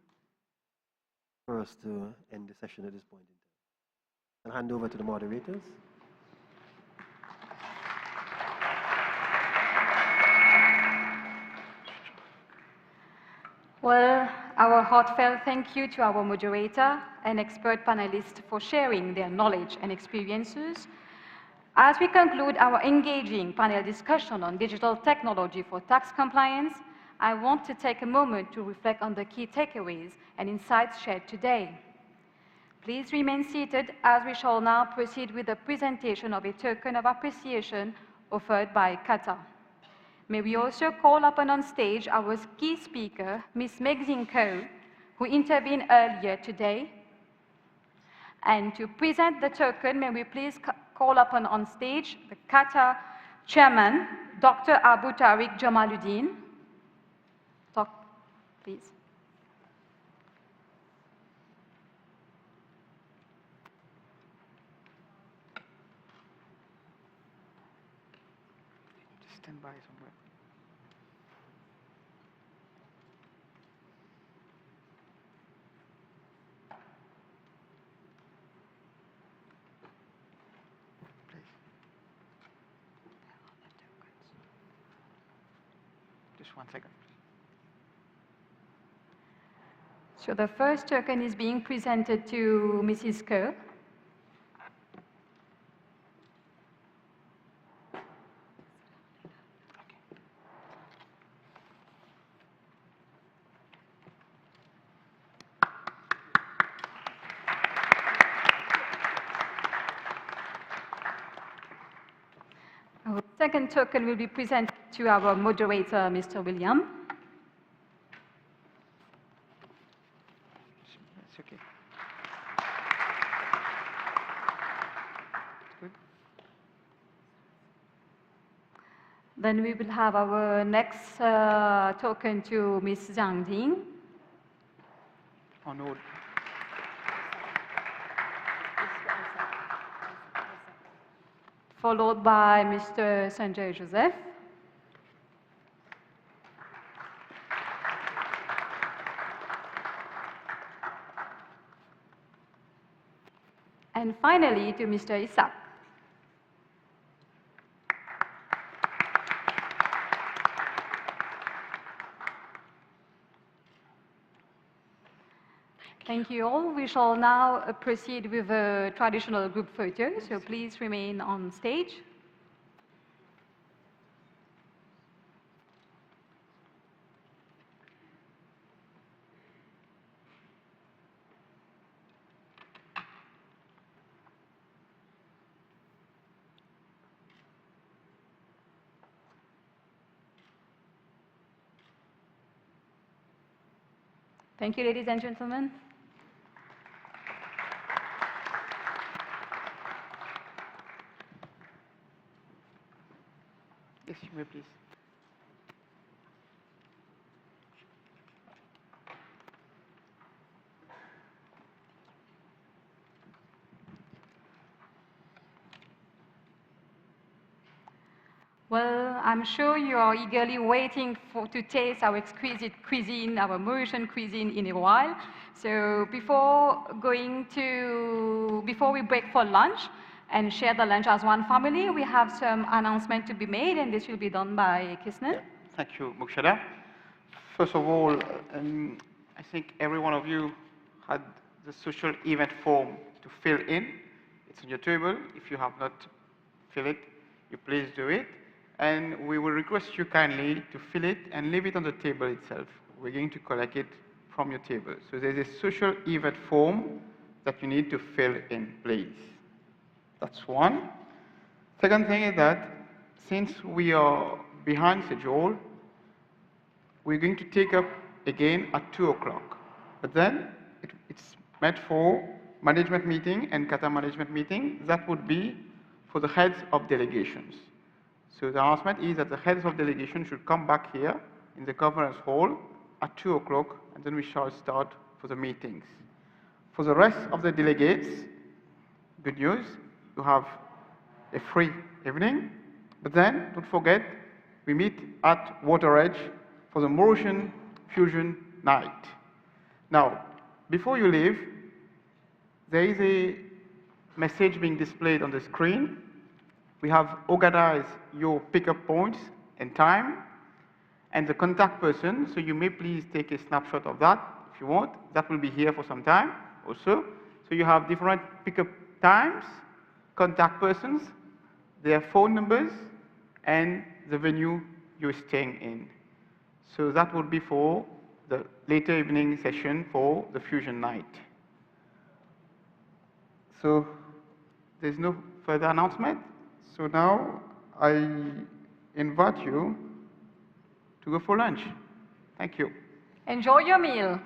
for us to end the session at this point in time. I'll hand over to the moderators. Well, our heartfelt thank you to our moderator and expert panelists for sharing their knowledge and experiences. As we conclude our engaging panel discussion on digital technology for tax compliance, I want to take a moment to reflect on the key takeaways and insights shared today. Please remain seated as we shall now proceed with the presentation of a token of appreciation offered by CATA. May we also call upon on stage our key speaker, Ms. Maxine Coe, who intervened earlier today. And to present the token, may we please call upon on stage the CATA chairman, Dr. Abu Tariq Jamaluddin. Please. Just stand by somewhere. Please. Just 1 second. So the first token is being presented to Mrs. Coe. Our second token will be presented to our moderator, Mr. William. It's okay. Good. Then we will have our next token to Ms. Zhang Ding. On hold. Followed by Mr. Sanjay Joseph. And finally to Mr. Isaac. Thank you all. We shall now proceed with a traditional group photo, so please remain on stage. Thank you, ladies and gentlemen. Yes, you may please. Well, I'm sure you are eagerly waiting to taste our exquisite cuisine, our Mauritian cuisine in a while. So before we break for lunch and share the lunch as one family, we have some announcement to be made, and this will be done by Kisner. Yeah. Thank you, Mukshada. First of all, I think every one of you had the social event form to fill in. It's on your table. If you have not filled it, you please do it. And we will request you kindly to fill it and leave it on the table itself. We're going to collect it from your table. So there's a social event form that you need to fill in, please. That's one. Second thing is that since we are behind schedule, we're going to take up again at 2 o'clock. But then it's meant for management meeting and CATA management meeting. That would be for the heads of delegations. So the announcement is that the heads of delegation should come back here in the conference hall at 2 o'clock, and then we shall start for the meetings. For the rest of the delegates, good news, you have a free evening, but then don't forget, we meet at Water Edge for the Mauritian Fusion Night. Now, before you leave, there is a message being displayed on the screen. We have organized your pickup points and time and the contact person, so you may please take a snapshot of that if you want. That will be here for some time also. So you have different pickup times, contact persons, their phone numbers, and the venue you're staying in. So that would be for the later evening session for the Fusion Night. So there's no further announcement. So now I invite you to go for lunch. Thank you. Enjoy your meal.